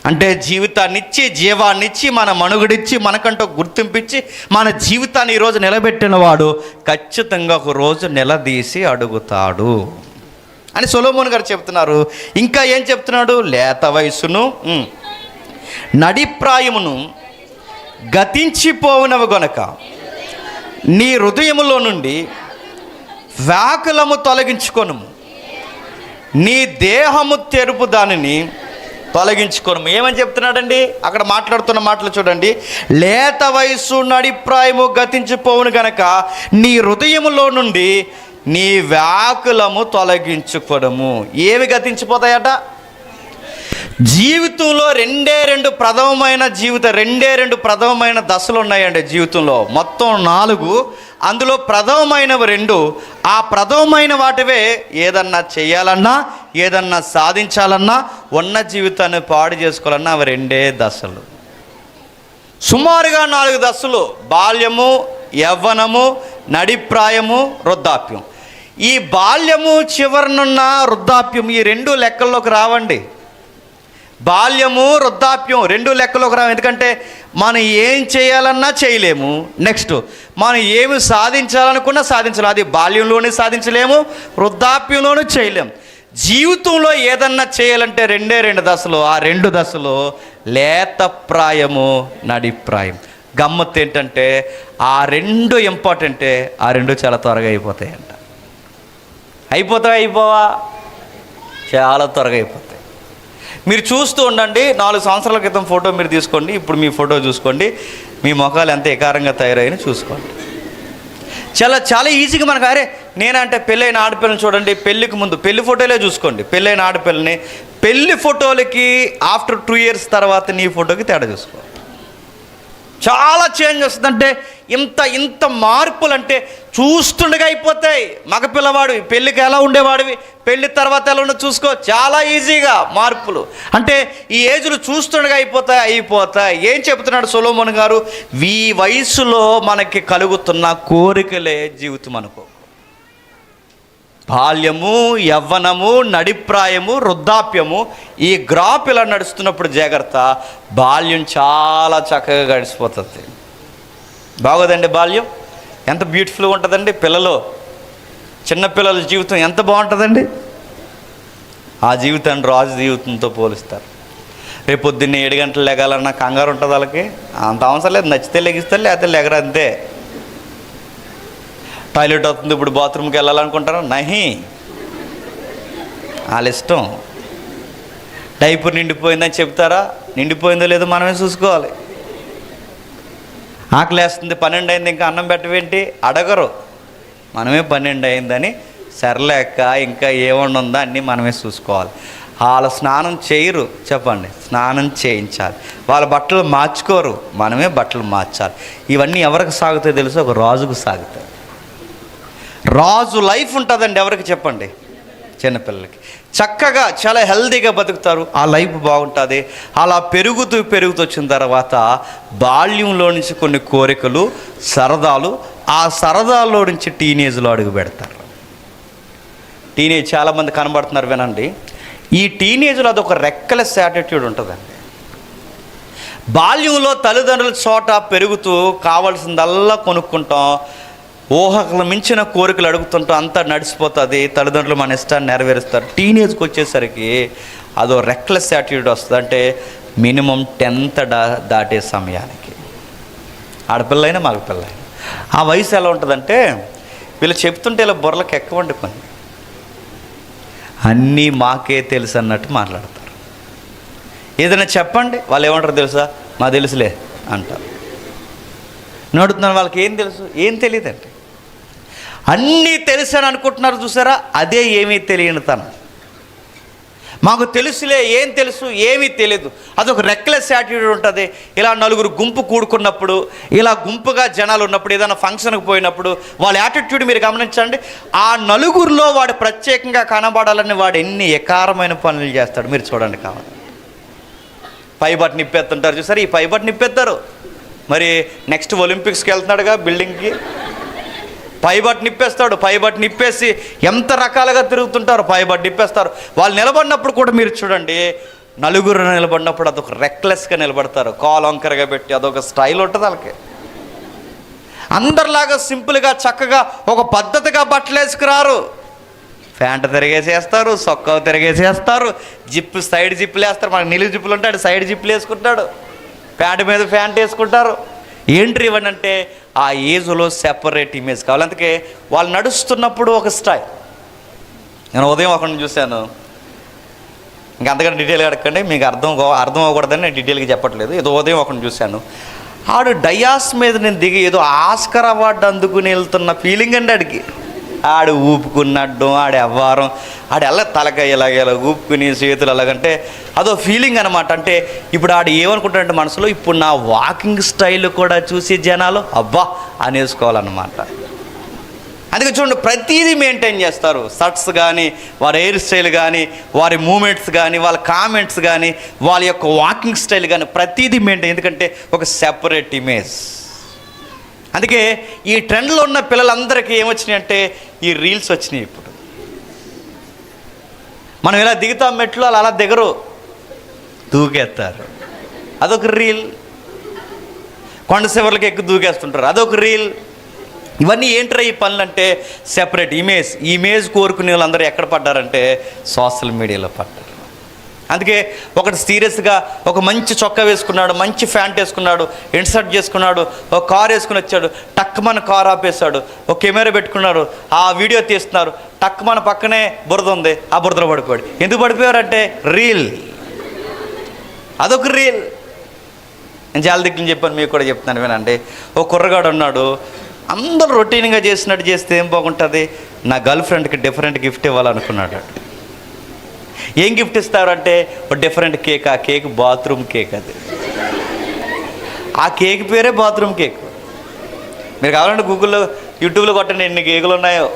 అంటే జీవితాన్నిచ్చి, జీవాన్నిచ్చి, మన మనుగడిచ్చి, మనకంటూ గుర్తింపిచ్చి మన జీవితాన్ని ఈరోజు నిలబెట్టిన వాడు ఖచ్చితంగా ఒక రోజు నిలదీసి అడుగుతాడు అని సొలొమోను గారు చెప్తున్నారు. ఇంకా ఏం చెప్తున్నాడు? లేత వయసును నడిప్రాయమును గతించిపోవునవి గనుక నీ హృదయములో నుండి వ్యాకులము తొలగించుకొనుము, నీ దేహము తెరుపు దానిని తొలగించుకోను. ఏమని చెప్తున్నాడండి? అక్కడ మాట్లాడుతున్న మాటలు చూడండి. లేత వయస్సు నడిప్రాయము గతించిపోవును గనక నీ హృదయములో నుండి నీ వ్యాకులము తొలగించుకోవడము. ఏవి గతించిపోతాయట? జీవితంలో రెండే రెండు ప్రథమమైన దశలు ఉన్నాయండి జీవితంలో. మొత్తం 4, అందులో ప్రథమమైనవి 2. ఆ ప్రథమమైన వాటివే ఏదన్నా చేయాలన్నా, ఏదన్నా సాధించాలన్నా, ఉన్న జీవితాన్ని పాడు చేసుకోవాలన్నా అవి 2 దశలు. సుమారుగా 4 దశలు: బాల్యము, యవ్వనము, నడిప్రాయము, వృద్ధాప్యం. ఈ బాల్యము చివరనున్న వృద్ధాప్యం ఈ 2 లెక్కల్లోకి రావండి. బాల్యము, వృద్ధాప్యం 2 లెక్కలోకి రావు. ఎందుకంటే మనం ఏం చేయాలన్నా చేయలేము. నెక్స్ట్ మనం ఏమి సాధించాలనుకున్నా సాధించలేము. అది బాల్యంలోనే సాధించలేము, వృద్ధాప్యంలోనూ చేయలేము. జీవితంలో ఏదన్నా చేయాలంటే 2 దశలు. ఆ 2 దశలు లేత ప్రాయము, నడిప్రాయం. గమ్మత్తు ఏంటంటే ఆ 2 ఇంపార్టెంటే. ఆ 2 చాలా త్వరగా అయిపోతాయంట. అయిపోవా? చాలా త్వరగా అయిపోతాయి. మీరు చూస్తూ ఉండండి. 4 సంవత్సరాల క్రితం ఫోటో మీరు తీసుకోండి, ఇప్పుడు మీ ఫోటో చూసుకోండి, మీ ముఖాలు ఎంత ఏకారంగా తయారైన చూసుకోండి. చాలా ఈజీగా మనకు, అరే నేనంటే పెళ్ళైన ఆడపిల్లని చూడండి, పెళ్ళికి ముందు పెళ్లి ఫోటోలే చూసుకోండి. పెళ్ళైన ఆడపిల్లని పెళ్లి ఫోటోలకి ఆఫ్టర్ 2 ఇయర్స్ తర్వాత నీ ఫోటోకి తేడా చూసుకో. చాలా చేంజ్ వస్తుందంటే ఇంత మార్పులు అంటే చూస్తుండగా అయిపోతాయి. మగపిల్లవాడివి పెళ్ళికి ఎలా ఉండేవాడివి, పెళ్ళి తర్వాత ఎలా ఉండో చూసుకో. చాలా ఈజీగా మార్పులు అంటే ఈ ఏజ్లు చూస్తుండగా అయిపోతాయి. ఏం చెప్తున్నాడు సొలొమోను గారు? ఈ వయసులో మనకి కలుగుతున్న కోరికలే జీవితం అనుకో. బాల్యము, యవ్వనము, నడిప్రాయము, వృద్ధాప్యము, ఈ గ్రాఫ్ ఇలా నడుస్తున్నప్పుడు జాగ్రత్త. బాల్యం చాలా చక్కగా గడిచిపోతుంది. బాగోదండి బాల్యం? ఎంత బ్యూటిఫుల్గా ఉంటుందండి. చిన్నపిల్లల జీవితం ఎంత బాగుంటుందండి. ఆ జీవితాన్ని రాజు జీవితంతో పోలిస్తారు. రేపు పొద్దున్నే 7 గంటలు లెగాలన్నా కంగారు ఉంటుంది వాళ్ళకి. అంత అవసరం లేదు, నచ్చితే లెగిస్తారు, లేకపోతే లెగరు అంతే. టాయిలెట్ అవుతుంది, ఇప్పుడు బాత్రూమ్కి వెళ్ళాలనుకుంటారు, నహి, వాళ్ళ ఇష్టం. డైపర్ నిండిపోయిందని చెప్తారా? నిండిపోయిందో లేదో మనమే చూసుకోవాలి. ఆకలి వేస్తుంది, 12 అయింది, ఇంకా అన్నం పెట్టవేంటి అడగరు. మనమే 12 అయిందని సర్లేక ఇంకా ఏమన్నా ఉందా అన్నీ మనమే చూసుకోవాలి. వాళ్ళ స్నానం చేయరు, చెప్పండి, స్నానం చేయించాలి. వాళ్ళ బట్టలు మార్చుకోరు, మనమే బట్టలు మార్చాలి. ఇవన్నీ ఎవరికి సాగుతాయి తెలుసు? ఒక రాజుకు సాగుతాయి. రాజు లైఫ్ ఉంటుందండి ఎవరికి చెప్పండి? చిన్నపిల్లలకి. చక్కగా చాలా హెల్తీగా బతుకుతారు, ఆ లైఫ్ బాగుంటుంది. అలా పెరుగుతూ వచ్చిన తర్వాత బాల్యంలో నుంచి కొన్ని కోరికలు, సరదాలు, ఆ సరదాల్లో నుంచి టీనేజ్లో అడుగు పెడతారు. టీనేజ్ చాలామంది కనబడుతున్నారు, వినండి. ఈ టీనేజ్లో అదొక రెక్కలెస్ యాటిట్యూడ్ ఉంటుందండి. బాల్యంలో తల్లిదండ్రుల చోట పెరుగుతూ కావాల్సిందల్లా కొనుక్కుంటాం, ఊహకు మించిన కోరికలు అడుగుతుంటాం, అంతా నడిచిపోతుంది, తల్లిదండ్రులు మన ఇష్టాన్ని నెరవేరుస్తారు. టీనేజ్కి వచ్చేసరికి అదో రెక్లెస్ యాటిట్యూడ్ వస్తుంది. అంటే మినిమం 10th దాటే సమయానికి ఆడపిల్లైనా మగపిల్ల అయినా. ఆ వయసు ఎలా ఉంటుందంటే వీళ్ళు చెప్తుంటే ఇలా బుర్రలకు ఎక్కవండి కొన్ని, అన్నీ మాకే తెలుసు అన్నట్టు మాట్లాడతారు. ఏదైనా చెప్పండి వాళ్ళు ఏమంటారు తెలుసా, మా తెలుసులే అంటారు. నడుతున్నాను వాళ్ళకి ఏం తెలుసు, ఏం తెలియదండి. అన్నీ తెలుసు అని అనుకుంటున్నారు చూసారా, అదే ఏమీ తెలియని తనం. మాకు తెలుసులే, ఏం తెలుసు, ఏమీ తెలియదు, అదొక రెక్లెస్ యాటిట్యూడ్ ఉంటుంది. ఇలా నలుగురు గుంపు కూడుకున్నప్పుడు, ఇలా గుంపుగా జనాలు ఉన్నప్పుడు, ఏదైనా ఫంక్షన్కి పోయినప్పుడు వాళ్ళ యాటిట్యూడ్ మీరు గమనించండి. ఆ నలుగురిలో వాడు ప్రత్యేకంగా కనబడాలని వాడు ఎన్ని ఎకారమైన పనులు చేస్తాడు మీరు చూడండి. కావాలి పై బట్టని నిప్పేస్తుంటారు చూసారు, ఈ పై బట్టని నిప్పేస్తారు. మరి నెక్స్ట్ ఒలింపిక్స్కి వెళ్తున్నాడుగా బిల్డింగ్కి, పైబట్ నిప్పేస్తాడు. పైబట్ నిప్పేసి ఎంత రకాలుగా తిరుగుతుంటారు, పైబట్ నిప్పేస్తారు. వాళ్ళు నిలబడినప్పుడు కూడా మీరు చూడండి, నలుగురు నిలబడినప్పుడు అదొక రెక్లెస్గా నిలబడతారు, కాలు వంకరగా పెట్టి, అదొక స్టైల్ ఉంటుంది వాళ్ళకి. అందరిలాగా సింపుల్గా చక్కగా ఒక పద్ధతిగా బట్టలు వేసుకురారు. ప్యాంటు తిరిగేసేస్తారు, సొక్క తిరిగేసేస్తారు, జిప్పు సైడ్ జిప్పులు వేస్తారు. మనకు నిలువు జిప్పులు ఉంటాడు, సైడ్ జిప్పులు వేసుకుంటాడు, ప్యాంటు మీద ప్యాంట్ వేసుకుంటారు. ఏంటి ఇవన్నీ అంటే ఆ ఏజ్లో సెపరేట్ ఇమేజ్ కావాలి. అందుకే వాళ్ళు నడుస్తున్నప్పుడు ఒక స్టైల్. నేను ఉదయం ఒకరిని చూశాను, ఇంకా అంతకంటే డీటెయిల్గా అడగండి, మీకు అర్థం అవ్వకూడదని నేను డీటెయిల్గా చెప్పట్లేదు. ఏదో ఉదయం ఒకరిని చూశాను, ఆడు డయాస్ మీద నేను దిగి ఏదో ఆస్కర్ అవార్డు అందుకుని వెళ్తున్న ఫీలింగ్ అండి ఆడికి. ఆడు ఊపుకున్నడ్డం, ఆడి అవ్వారం, ఆడు ఎలా తలకాయ ఇలా ఊపుకుని చేతులు ఎలాగంటే అదో ఫీలింగ్ అనమాట. అంటే ఇప్పుడు ఆడు ఏమనుకుంటాడంటే మనసులో, ఇప్పుడు నా వాకింగ్ స్టైల్ కూడా చూసి జనాలు అబ్బా అనేసుకోవాలన్నమాట. అందుకే చూడండి, ప్రతిదీ మెయింటైన్ చేస్తారు. షర్ట్స్ కానీ, వారి హెయిర్ స్టైల్ కానీ, వారి మూమెంట్స్ కానీ, వాళ్ళ కామెంట్స్ కానీ, వాళ్ళ యొక్క వాకింగ్ స్టైల్ కానీ ప్రతిదీ మెయింటైన్. ఎందుకంటే ఒక సెపరేట్ ఇమేజ్. అందుకే ఈ ట్రెండ్లో ఉన్న పిల్లలందరికీ ఏమొచ్చినాయి అంటే ఈ రీల్స్ వచ్చినాయి. ఇప్పుడు మనం ఇలా దిగుతాం మెట్లు, అలా దిగరు, దూకేస్తారు, అదొక రీల్. కొండ శివర్లకి ఎక్కువ దూకేస్తుంటారు, అదొక రీల్. ఇవన్నీ ఏంట్రా ఈ పనులు అంటే సెపరేట్ ఇమేజ్ కోరుకునే వాళ్ళందరూ ఎక్కడ పడ్డారంటే సోషల్ మీడియాలో పడ్డారు. అందుకే ఒకటి సీరియస్గా ఒక మంచి చొక్కా వేసుకున్నాడు, మంచి ప్యాంట్ వేసుకున్నాడు, ఇన్సర్ట్ చేసుకున్నాడు, ఒక కార్ వేసుకుని వచ్చాడు, టక్ మన కార్ ఆపేశాడు, ఒక కెమెరా పెట్టుకున్నారు, ఆ వీడియో తీస్తున్నారు, టక్ మన పక్కనే బురద ఉంది, ఆ బురదలో పడిపోయాడు. ఎందుకు పడిపోయారంటే రీల్, అదొక రీల్. నేను చాలా దిక్కులు చెప్పాను, మీకు కూడా చెప్తున్నాను వినండి. ఒక కుర్రగాడు ఉన్నాడు, అందరూ రొటీన్గా చేసినట్టు చేస్తే ఏం బాగుంటుంది, నా గర్ల్ ఫ్రెండ్కి డిఫరెంట్ గిఫ్ట్ ఇవ్వాలనుకున్నాడు. ఏం గిఫ్ట్ ఇస్తారంటే ఒక డిఫరెంట్ కేక్. ఆ కేక్ బాత్రూమ్ కేక్. అది ఆ కేక్ పేరే బాత్రూమ్ కేక్. మీరు కావాలంటే గూగుల్లో యూట్యూబ్లో కొట్టండి ఎన్ని కేకులు ఉన్నాయో.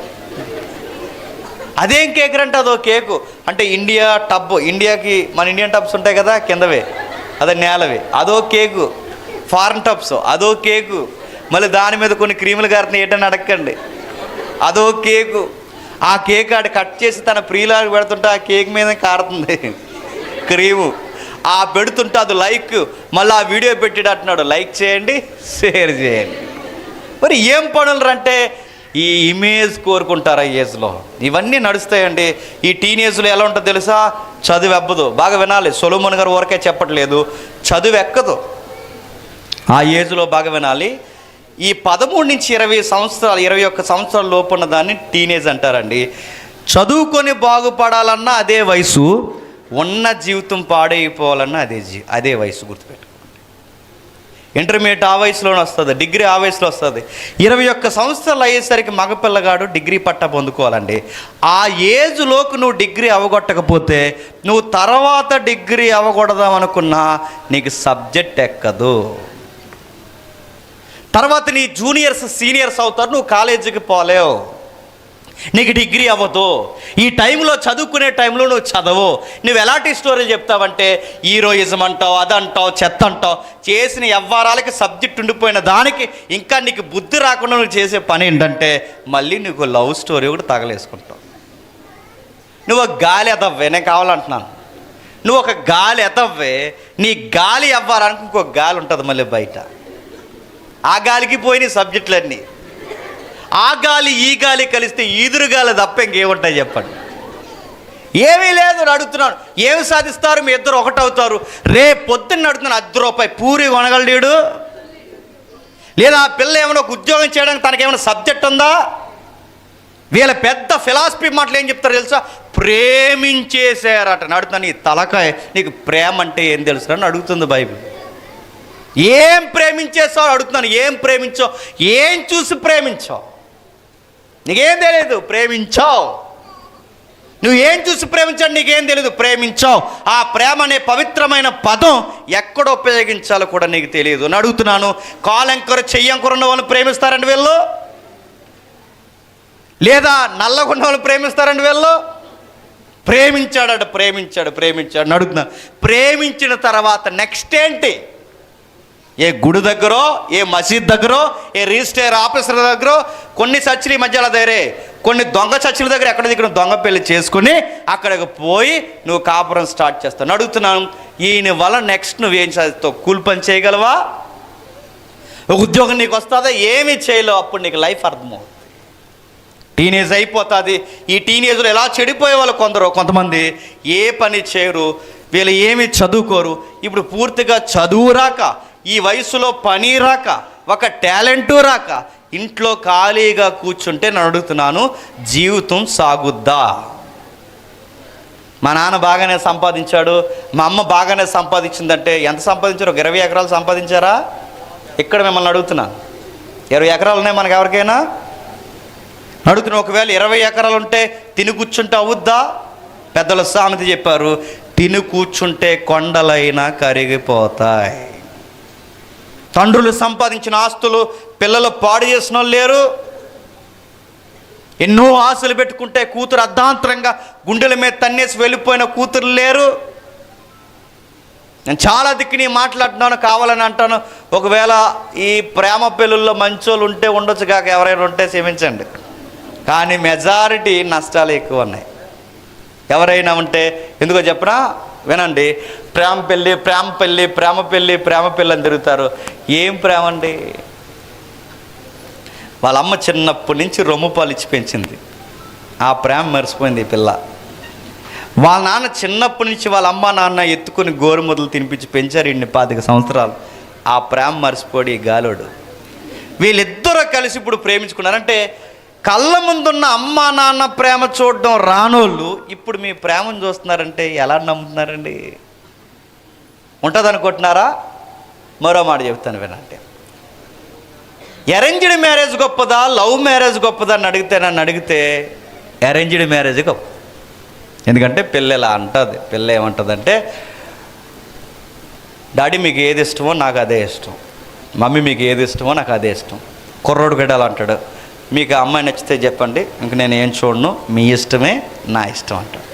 అదేం కేక్ అంటే అదో కేకు అంటే ఇండియాకి మన ఇండియన్ టబ్స్ ఉంటాయి కదా కిందవే, అదే నేలవి, అదో కేకు. ఫారెన్ టబ్స్ అదో కేకు. మళ్ళీ దాని మీద కొన్ని క్రీములు గారిని ఏంటని అడగండి, అదో కేకు. ఆ కేక్ ఆడు కట్ చేసి తన ప్రియులాగా పెడుతుంటే ఆ కేక్ మీద కారుతుంది క్రీము. ఆ పెడుతుంటే అది లైక్, మళ్ళీ ఆ వీడియో పెట్టాడు అంటున్నాడు, లైక్ చేయండి, షేర్ చేయండి. మరి ఏం పనులు అంటే ఈ ఇమేజ్ కోరుకుంటారు ఆ ఏజ్లో. ఇవన్నీ నడుస్తాయండి. ఈ టీనేజ్లో ఎలా ఉంటుందో తెలుసా, చదువు ఎక్కదు. బాగా వినాలి, సొలొమోన్ గారు ఊరికే చెప్పట్లేదు, చదువు ఎక్కదు. ఆ ఏజ్లో బాగా వినాలి. ఈ 13 నుంచి 20 సంవత్సరాలు 21 సంవత్సరాల లోపు ఉన్న దాన్ని టీనేజ్ అంటారండి. చదువుకొని బాగుపడాలన్నా అదే వయసు, ఉన్న జీవితం పాడైపోవాలన్నా అదే వయసు. గుర్తుపెట్టుకోండి. ఇంటర్మీడియట్ ఆ వయసులోనే వస్తుంది, డిగ్రీ ఆ వయసులో వస్తుంది. 21 సంవత్సరాలు అయ్యేసరికి మగపిల్లగాడు డిగ్రీ పట్టా పొందుకోవాలండి. ఆ ఏజ్లోకి నువ్వు డిగ్రీ అవగొట్టకపోతే నువ్వు తర్వాత డిగ్రీ అవగొడదాం అనుకున్నా నీకు సబ్జెక్ట్ ఎక్కదు. తర్వాత నీ జూనియర్స్ సీనియర్స్ అవుతారు, నువ్వు కాలేజీకి పోలేవు, నీకు డిగ్రీ అవ్వదు. ఈ టైంలో చదువుకునే టైంలో నువ్వు చదవు. నువ్వు ఎలాంటి స్టోరీలు చెప్తావంటే హీరోయిజం అంటావు, అదంటావు, చెత్త అంటావు. చేసిన వ్యవహారాలకి సబ్జెక్ట్ ఉండిపోయిన దానికి ఇంకా నీకు బుద్ధి రాకుండా నువ్వు చేసే పని ఏంటంటే మళ్ళీ నీకు లవ్ స్టోరీ ఒకటి తగలేసుకుంటావు. నువ్వు ఒక గాలి ఎదవ్వే, నేను కావాలంటున్నాను, నువ్వు ఒక గాలి ఎదవ్వే, నీ గాలి అవ్వాలని ఇంకొక గాలి ఉంటుంది మళ్ళీ బయట. ఆ గాలికి పోయిన సబ్జెక్టులన్నీ. ఆ గాలి ఈ గాలి కలిస్తే ఈదురు గాలి తప్ప ఇంకేముంటాయి చెప్పండి? ఏమీ లేదు. అడుగుతున్నాను, ఏమి సాధిస్తారు? మీ ఇద్దరు ఒకటవుతారు. రేపు పొద్దున్న అడుగుతున్నాను, ₹10 పూరి కొనగలడు, లేదా ఆ పిల్ల ఏమైనా ఒక ఉద్యోగం చేయడానికి తనకేమైనా సబ్జెక్ట్ ఉందా? వీళ్ళ పెద్ద ఫిలాసఫీ మాటలు ఏం చెప్తారు తెలుసా? ప్రేమించేసారట. అడుగుతాను, నీ తలకాయ, నీకు ప్రేమ అంటే ఏం తెలుసు అని అడుగుతుంది బైబిల్. ఏం ప్రేమించేసావు అడుగుతున్నాను. ఏం ప్రేమించావు? ఏం చూసి ప్రేమించావు? నీకేం తెలియదు, ప్రేమించావు. నువ్వు ఏం చూసి ప్రేమించావు నీకేం తెలియదు, ప్రేమించావు. ఆ ప్రేమ అనే పవిత్రమైన పదం ఎక్కడ ఉపయోగించాలో కూడా నీకు తెలియదు అని అడుగుతున్నాను. కాలంకర చెయ్యంకర ఉన్న వాళ్ళని ప్రేమిస్తారండి వీళ్ళు? లేదా నల్లగొండ వాళ్ళు ప్రేమిస్తారండి వీళ్ళు? ప్రేమించాడట, ప్రేమించాడు అని అడుగుతున్నాను. ప్రేమించిన తర్వాత నెక్స్ట్ ఏంటి? ఏ గుడి దగ్గరో, ఏ మసీద్ దగ్గరో, ఏ రిజిస్టర్ ఆఫీసర్ దగ్గర, కొన్ని చర్చిల మధ్యలో దగ్గరే, కొన్ని దొంగ చర్చిల దగ్గర ఎక్కడ దగ్గర దొంగ పెళ్లి చేసుకుని అక్కడికి పోయి నువ్వు కాపురం స్టార్ట్ చేస్తావు. అడుగుతున్నాను, ఈయన వల్ల నెక్స్ట్ నువ్వేం చేస్తావు? కూలి పని చేయగలవా? ఒక ఉద్యోగం నీకు వస్తుందా? ఏమీ చేయలేవు. అప్పుడు నీకు లైఫ్ అర్థమవుతుంది. టీనేజ్ అయిపోతుంది. ఈ టీనేజ్లో ఎలా చెడిపోయే వాళ్ళు కొంతమంది ఏ పని చేయరు, వీళ్ళు ఏమి చదువుకోరు. ఇప్పుడు పూర్తిగా చదువు రాక, ఈ వయసులో పని రాక, ఒక టాలెంటు రాక ఇంట్లో ఖాళీగా కూర్చుంటే నేను అడుగుతున్నాను, జీవితం సాగుద్దా? మా నాన్న బాగానే సంపాదించాడు, మా అమ్మ బాగానే సంపాదించిందంటే ఎంత సంపాదించారు? ఒక 20 ఎకరాలు సంపాదించారా? ఇక్కడ మిమ్మల్ని అడుగుతున్నాను, 20 ఎకరాలు ఉన్నాయి మనకు ఎవరికైనా? అడుగుతున్నా. ఒకవేళ 20 ఎకరాలు ఉంటే తిని కూర్చుంటే అవుద్దా? పెద్దల సామెత చెప్పారు, తిని కూర్చుంటే కొండలైనా కరిగిపోతాయి. తండ్రులు సంపాదించిన ఆస్తులు పిల్లలు పాడు చేసిన వాళ్ళు లేరు. ఎన్నో ఆశలు పెట్టుకుంటే కూతురు అర్ధాంతరంగా గుండెల మీద తన్నేసి వెళ్ళిపోయిన కూతురు లేరు. నేను చాలా దిక్కుని మాట్లాడుతున్నాను, కావాలని అంటాను. ఒకవేళ ఈ ప్రేమ పెళ్ళుల్లో మంచోళ్ళు ఉంటే ఉండొచ్చు కాక, ఎవరైనా ఉంటే క్షమించండి. కానీ మెజారిటీ నష్టాలు ఎక్కువ ఉన్నాయి. ఎవరైనా ఉంటే ఎందుకో చెప్పనా? వినండి, ప్రేమ పెళ్ళి అని తిరుగుతారు. ఏం ప్రేమ అండి? వాళ్ళ అమ్మ చిన్నప్పటి నుంచి రొమ్ము పాలు ఇచ్చి పెంచింది, ఆ ప్రేమ మర్చిపోయింది ఈ పిల్ల. వాళ్ళ నాన్న చిన్నప్పటి నుంచి వాళ్ళ అమ్మ నాన్న ఎత్తుకుని గోరుముద్దలు తినిపించి పెంచారు ఇన్ని 25 సంవత్సరాలు. ఆ ప్రేమ మర్చిపోయి గాలోడు. వీళ్ళిద్దరూ కలిసి ఇప్పుడు ప్రేమించుకున్నారంటే కళ్ళ ముందున్న అమ్మ నాన్న ప్రేమ చూడడం రానోళ్ళు ఇప్పుడు మీ ప్రేమను చూస్తున్నారంటే ఎలా నమ్ముతున్నారండి? ఉంటుంది అనుకుంటున్నారా? మరో మాట చెప్తాను వినంటే, అరేంజ్డ్ మ్యారేజ్ గొప్పదా, లవ్ మ్యారేజ్ గొప్పదా అని నన్ను అడిగితే అరేంజ్డ్ మ్యారేజ్ గొప్ప. ఎందుకంటే పిల్ల ఇలా అంటుంది. పిల్ల ఏమంటుందంటే, డాడీ మీకు ఏది ఇష్టమో నాకు అదే ఇష్టం, మమ్మీ మీకు ఏది ఇష్టమో నాకు అదే ఇష్టం. కుర్రోడు గడ్డలు అంటాడు, మీకు అమ్మాయి నచ్చితే చెప్పండి, ఇంక నేను ఏం చూడను, మీ ఇష్టమే నా ఇష్టం అంటాడు.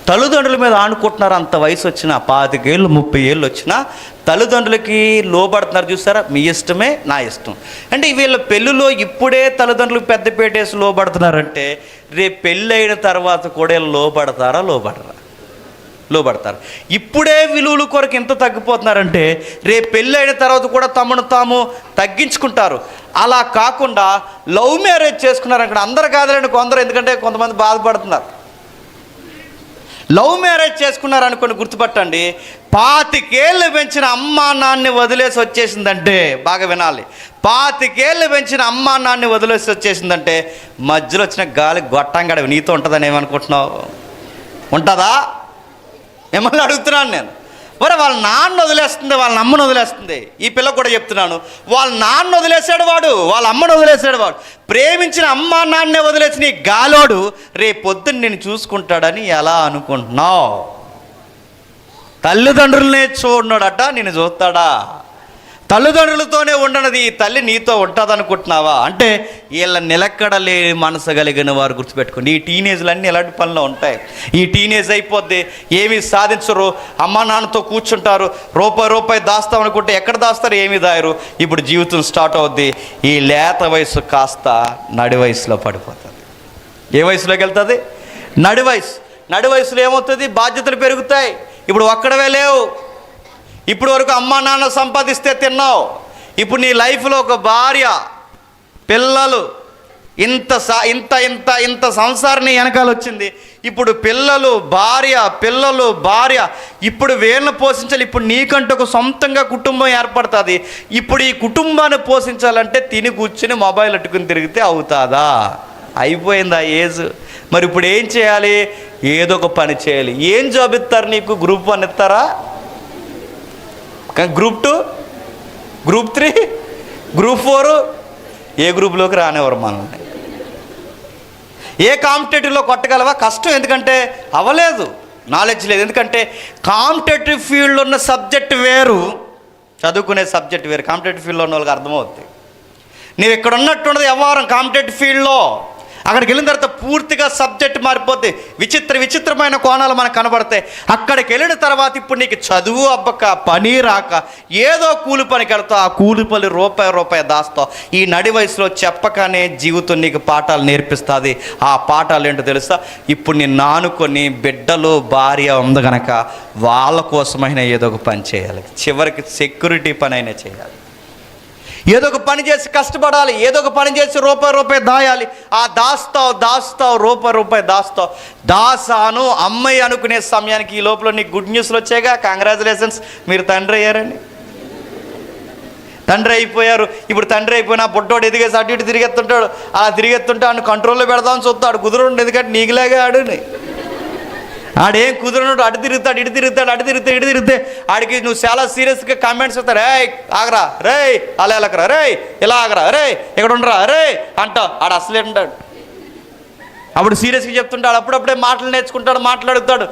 తల్లిదండ్రుల మీద ఆనుకుంటున్నారు. అంత వయసు వచ్చినా, 25 ఏళ్ళు 30 ఏళ్ళు వచ్చినా తల్లిదండ్రులకి లోబడుతున్నారు. చూసారా? మీ ఇష్టమే నా ఇష్టం అంటే వీళ్ళ పెళ్ళిలో ఇప్పుడే తల్లిదండ్రులకు పెద్ద పేటేసి లోబడుతున్నారంటే రేపు పెళ్ళి అయిన తర్వాత కూడా లోబడతారా? లోబడతారు. ఇప్పుడే విలువల కొరకు ఎంత తగ్గిపోతున్నారంటే రేపు పెళ్ళి అయిన తర్వాత కూడా తమను తాము తగ్గించుకుంటారు. అలా కాకుండా లవ్ మ్యారేజ్ చేసుకున్నారు అక్కడ అందరు కాదులేండి, కొందరు, ఎందుకంటే కొంతమంది బాధపడుతున్నారు. లవ్ మ్యారేజ్ చేసుకున్నారు అనుకోని గుర్తుపట్టండి, 25 ఏళ్ళు పెంచిన అమ్మా నాన్ని వదిలేసి వచ్చేసిందంటే, బాగా వినాలి, 25 ఏళ్ళు పెంచిన అమ్మా నాన్ని వదిలేసి వచ్చేసిందంటే మధ్యలో వచ్చిన గాలి గొట్టంగడ నీతో ఉంటుందని ఏమనుకుంటున్నావు? ఉంటుందా? మిమ్మల్ని అడుగుతున్నాను నేను. మరి వాళ్ళ నాన్న వదిలేస్తుంది, వాళ్ళ అమ్మను వదిలేస్తుంది. ఈ పిల్ల కూడా చెప్తున్నాను, వాళ్ళ నాన్న వదిలేసాడు వాడు, వాళ్ళ అమ్మను వదిలేసాడు వాడు. ప్రేమించిన అమ్మ నాన్నే వదిలేసిన ఈ గాలోడు రేపు పొద్దున్న నేను చూసుకుంటాడని ఎలా అనుకుంటున్నావు? తల్లిదండ్రులనే చూడడట, నేను చూస్తాడా? తల్లిదండ్రులతోనే ఉండనది ఈ తల్లి నీతో ఉంటుంది అనుకుంటున్నావా? అంటే వీళ్ళ నిలకడలేని మనసు కలిగిన వారు గుర్తుపెట్టుకోండి. ఈ టీనేజ్లు అన్నీ ఎలాంటి పనులు ఉంటాయి. ఈ టీనేజ్ అయిపోద్ది, ఏమీ సాధించరు, అమ్మ నాన్నతో కూర్చుంటారు, రూపాయి దాస్తాం అనుకుంటే ఎక్కడ దాస్తారు? ఏమీ దాయరు. ఇప్పుడు జీవితం స్టార్ట్ అవుద్ది. ఈ లేత వయసు కాస్త నడి వయసులో పడిపోతుంది. ఏ వయసులోకి వెళ్తుంది? నడి వయసు. నడి వయసులో ఏమవుతుంది? బాధ్యతలు పెరుగుతాయి. ఇప్పుడు ఒక్కడవే లేవు. ఇప్పుడు వరకు అమ్మా నాన్న సంపాదిస్తే తిన్నావు. ఇప్పుడు నీ లైఫ్లో ఒక భార్య, పిల్లలు, ఇంత ఇంత సంసారం నీ వెనకాల వచ్చింది. ఇప్పుడు పిల్లలు భార్య ఇప్పుడు వీళ్ళని పోషించాలి. ఇప్పుడు నీకంటూ ఒక సొంతంగా కుటుంబం ఏర్పడుతుంది. ఇప్పుడు ఈ కుటుంబాన్ని పోషించాలంటే తిని కూర్చుని మొబైల్ అట్టుకుని తిరిగితే అవుతుందా? అయిపోయింది ఆ ఏజ్. మరి ఇప్పుడు ఏం చేయాలి? ఏదో ఒక పని చేయాలి. ఏం జాబ్ ఇస్తారు నీకు? గ్రూప్ 1 ఇస్తారా? గ్రూప్ 2, గ్రూప్ 3, గ్రూప్ 4 ఏ గ్రూప్లోకి రానివ్వరు మనల్ని. ఏ కాంపిటేటివ్లో కొట్టగలవా? కష్టం. ఎందుకంటే అవ్వలేదు, నాలెడ్జ్ లేదు. ఎందుకంటే కాంపిటేటివ్ ఫీల్డ్లో ఉన్న సబ్జెక్ట్ వేరు, చదువుకునే సబ్జెక్ట్ వేరు. కాంపిటేటివ్ ఫీల్డ్లో ఉన్న వాళ్ళకి అర్థమవుతుంది. నీవు ఇక్కడ ఉన్నట్టుండదు వ్యవహారం కాంపిటేటివ్ ఫీల్డ్లో. అక్కడికి వెళ్ళిన తర్వాత పూర్తిగా సబ్జెక్ట్ మారిపోతే విచిత్రమైన కోణాలు మనకు కనబడతాయి. అక్కడికి వెళ్ళిన తర్వాత ఇప్పుడు నీకు చదువు అబ్బక, పని రాక, ఏదో కూలి పనికి వెళ్తావు. ఆ కూలి పని రూపాయి దాస్తావు. ఈ నడి వయసులో చెప్పకనే జీవితం నీకు పాఠాలు నేర్పిస్తుంది. ఆ పాఠాలు ఏంటో తెలుసా? ఇప్పుడు నిన్ను ఆనుకొని బిడ్డలు భార్య ఉంది కనుక వాళ్ళ కోసమైనా ఏదో ఒక పని చేయాలి. చివరికి సెక్యూరిటీ పని అయినా చేయాలి. ఏదో ఒక పని చేసి కష్టపడాలి. ఏదో ఒక పని చేసి రూపాయి దాయాలి. ఆ దాస్తావు రూపాయి దాస్తావు. దాసాను అమ్మాయి అనుకునే సమయానికి ఈ లోపల నీకు గుడ్ న్యూస్లు వచ్చాయిగా. కంగ్రాచులేషన్స్, మీరు తండ్రి అయ్యారండి. తండ్రి అయిపోయారు. ఇప్పుడు తండ్రి అయిపోయినా బుడ్డోడు ఎదిగేసి అటు ఇటు తిరిగెత్తుంటాడు. అలా తిరిగెత్తుంటే ఆడు కంట్రోల్లో పెడదామని చూస్తాడు. కుదురుండు, ఎందుకంటే నీకులాగా ఆడుని. ఆడేం కుదురున్నాడు. ఇటు తిరిగితే ఆడికి నువ్వు చాలా సీరియస్గా కామెంట్స్ ఇస్తావు. రే ఆగరా, రే అలా వెళ్ళకరా, రే ఇలా ఆగరా, రే ఇక్కడ ఉండరా, రే అంటావు. ఆడు అసలే ఉంటాడు. అప్పుడు సీరియస్గా చెప్తుంటాడు. అప్పుడప్పుడే మాటలు నేర్చుకుంటాడు, మాట్లాడుతాడు.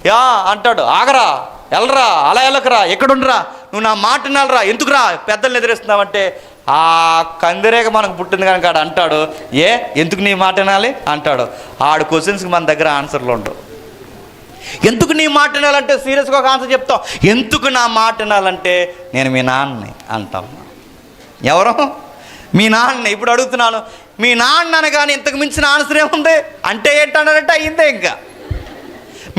యా అంటాడు, ఆగరా, వెళ్ళరా, అలా వెళ్ళకరా, ఎక్కడుండరా, నువ్వు నా మాట వినాలరా, ఎందుకురా పెద్దల్ని ఎదిరిస్తున్నావంటే ఆ కందిరేగ మనకు పుట్టింది కనుక ఆడు అంటాడు, ఎందుకు నీ మాట వినాలి అంటాడు. ఆడు క్వశ్చన్స్కి మన దగ్గర ఆన్సర్లు ఉండవు. ఎందుకు నీ మాట వినాలంటే సీరియస్గా ఒక ఆన్సర్ చెప్తాం. ఎందుకు నా మాట వినాలంటే నేను మీ నాన్నని అంటాం. ఎవరు? మీ నాన్న. ఇప్పుడు అడుగుతున్నాను, మీ నాన్న అనగానే ఇంతకు మించిన ఆన్సర్ ఏముంది? అంటే ఏంటన్నారంటే అయ్యిందే. ఇంకా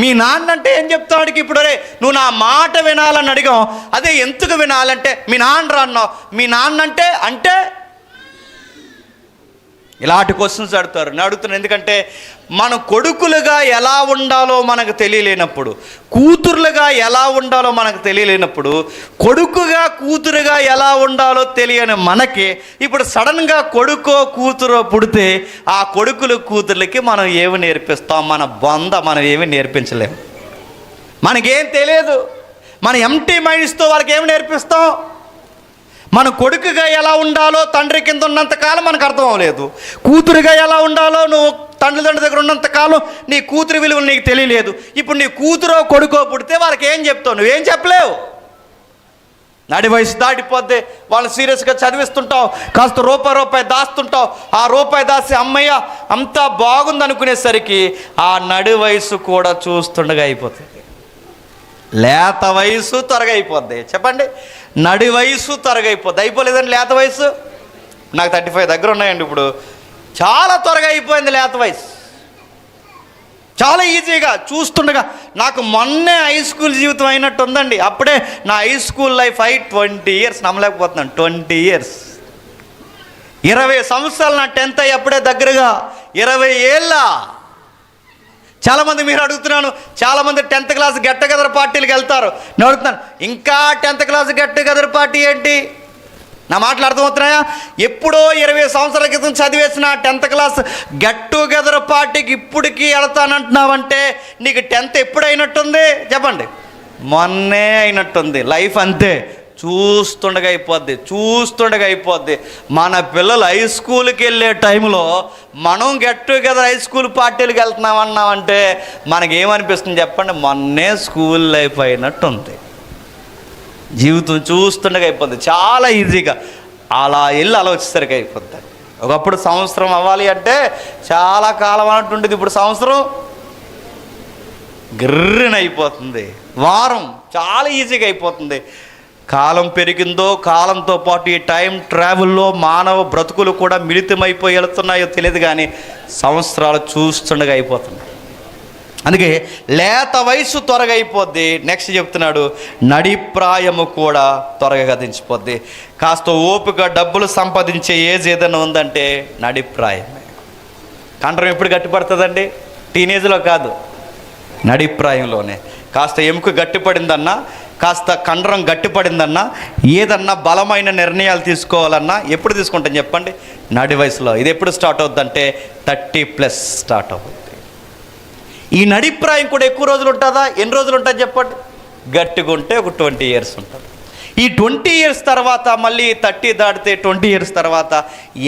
మీ నాన్న అంటే ఏం చెప్తాడికి? ఇప్పుడు అరే నువ్వు నా మాట వినాలని అడిగాం. అదే ఎందుకు వినాలంటే మీ నాన్న అన్నావు. మీ నాన్న అంటే ఇలాంటి క్వశ్చన్స్ అడుగుతారు. నేను అడుగుతున్నాను ఎందుకంటే మనం కొడుకులుగా ఎలా ఉండాలో మనకు తెలియలేనప్పుడు, కూతురులుగా ఎలా ఉండాలో మనకు తెలియలేనప్పుడు, కొడుకుగా కూతురుగా ఎలా ఉండాలో తెలియని మనకి ఇప్పుడు సడన్గా కొడుకో కూతురో పుడితే ఆ కొడుకులు కూతుర్లకి మనం ఏమి నేర్పిస్తాం? మనం ఏమి నేర్పించలేము. మనకేం తెలియదు. మన ఎంటీ మైండ్స్తో వాళ్ళకి ఏమి నేర్పిస్తాం? మన కొడుకుగా ఎలా ఉండాలో తండ్రి కింద ఉన్నంతకాలం మనకు అర్థం అవ్వలేదు. కూతురుగా ఎలా ఉండాలో నువ్వు తండ్రి దగ్గర ఉన్నంతకాలం నీ కూతురు విలువలు నీకు తెలియలేదు. ఇప్పుడు నీ కూతురో కొడుకో పుడితే వాళ్ళకి ఏం చెప్తావు? నువ్వేం చెప్పలేవు. నడి వయసు దాటిపోద్ది. వాళ్ళు సీరియస్గా చదివిస్తుంటావు, కాస్త రూపాయి దాస్తుంటావు. ఆ రూపాయి దాసి అమ్మయ్య అంతా బాగుంది అనుకునేసరికి ఆ నడి వయసు కూడా చూస్తుండగా అయిపోతుంది. లేత వయసు త్వరగా అయిపోద్ది. చెప్పండి, నడి వయసు త్వరగా అయిపోద్ది. అయిపోలేదండి లేత వయసు? నాకు 35 దగ్గర ఉన్నాయండి. ఇప్పుడు చాలా త్వరగా అయిపోయింది లేత వయసు. చాలా ఈజీగా చూస్తుండగా. నాకు మొన్నే హై స్కూల్ జీవితం అయినట్టు ఉందండి. అప్పుడే నా హై స్కూల్ లైఫ్ 20 ఇయర్స్. నమ్మలేకపోతున్నాను. 20 ఇయర్స్, 20 సంవత్సరాలు. నా 10th అయ్యి అప్పుడే దగ్గరగా 20 ఏళ్ళ. చాలామంది మీరు అడుగుతున్నాను, చాలామంది 10th క్లాస్ గెట్ టుగెదర్ పార్టీలకు వెళ్తారు. నేను అడుగుతున్నాను, ఇంకా 10th class get together party ఏంటి? నా మాటలు అర్థమవుతున్నాయా? ఎప్పుడో 20 సంవత్సరాల క్రితం చదివేసిన 10th క్లాస్ గెట్ టుగెదర్ పార్టీకి ఇప్పటికీ వెళ్తానంటున్నావంటే నీకు 10th ఎప్పుడు అయినట్టుంది? చెప్పండి. మొన్నే అయినట్టుంది. లైఫ్ అంతే, చూస్తుండగా అయిపోద్ది. మన పిల్లలు హై స్కూల్కి వెళ్ళే టైంలో మనం గెట్ టుగెదర్ హై స్కూల్ పార్టీలకు వెళ్తున్నామన్నామంటే మనకేమనిపిస్తుంది చెప్పండి? మొన్నే స్కూల్ లైఫ్ అయినట్టుంది. జీవితం చూస్తుండగా అయిపోద్ది. చాలా ఈజీగా అలా వెళ్ళి అలా వచ్చేసరికి అయిపోద్ది. ఒకప్పుడు సంవత్సరం అవ్వాలి అంటే చాలా కాలం అన్నట్టుండేది. ఇప్పుడు సంవత్సరం గిర్రన అయిపోతుంది. వారం చాలా ఈజీగా అయిపోతుంది. కాలం పెరిగిందో, కాలంతో పాటు ఈ టైం ట్రావెల్లో మానవ బ్రతుకులు కూడా మిళితమైపోయి వెళుతున్నాయో తెలియదు, కానీ సంవత్సరాలు చూస్తుండగా అయిపోతున్నాయి. అందుకే లేత వయసు త్వరగా అయిపోద్ది. నెక్స్ట్ చెప్తున్నాడు, నడిప్రాయము కూడా త్వరగా గతించిపోద్ది. కాస్త ఓపిక, డబ్బులు సంపాదించే ఏజ్ ఏదైనా ఉందంటే నడిప్రాయమే. కండరం ఎప్పుడు గట్టిపడుతుందండి? టీనేజ్లో కాదు, నడిప్రాయంలోనే. కాస్త ఎముక గట్టిపడిందన్నా, కాస్త కండరం గట్టిపడిందన్నా, ఏదన్నా బలమైన నిర్ణయాలు తీసుకోవాలన్నా ఎప్పుడు తీసుకుంటాం చెప్పండి? నడి వయసులో. ఇది ఎప్పుడు స్టార్ట్ అవుద్దంటే 30+ స్టార్ట్ అవుతుంది. ఈ నడిప్రాయం కూడా ఎక్కువ రోజులు ఉంటుందా? ఎన్ని రోజులు ఉంటుంది చెప్పండి? గట్టిగా ఉంటే ఒక 20 years ఉంటుంది. ఈ 20 years తర్వాత మళ్ళీ 30 దాటితే, 20 years తర్వాత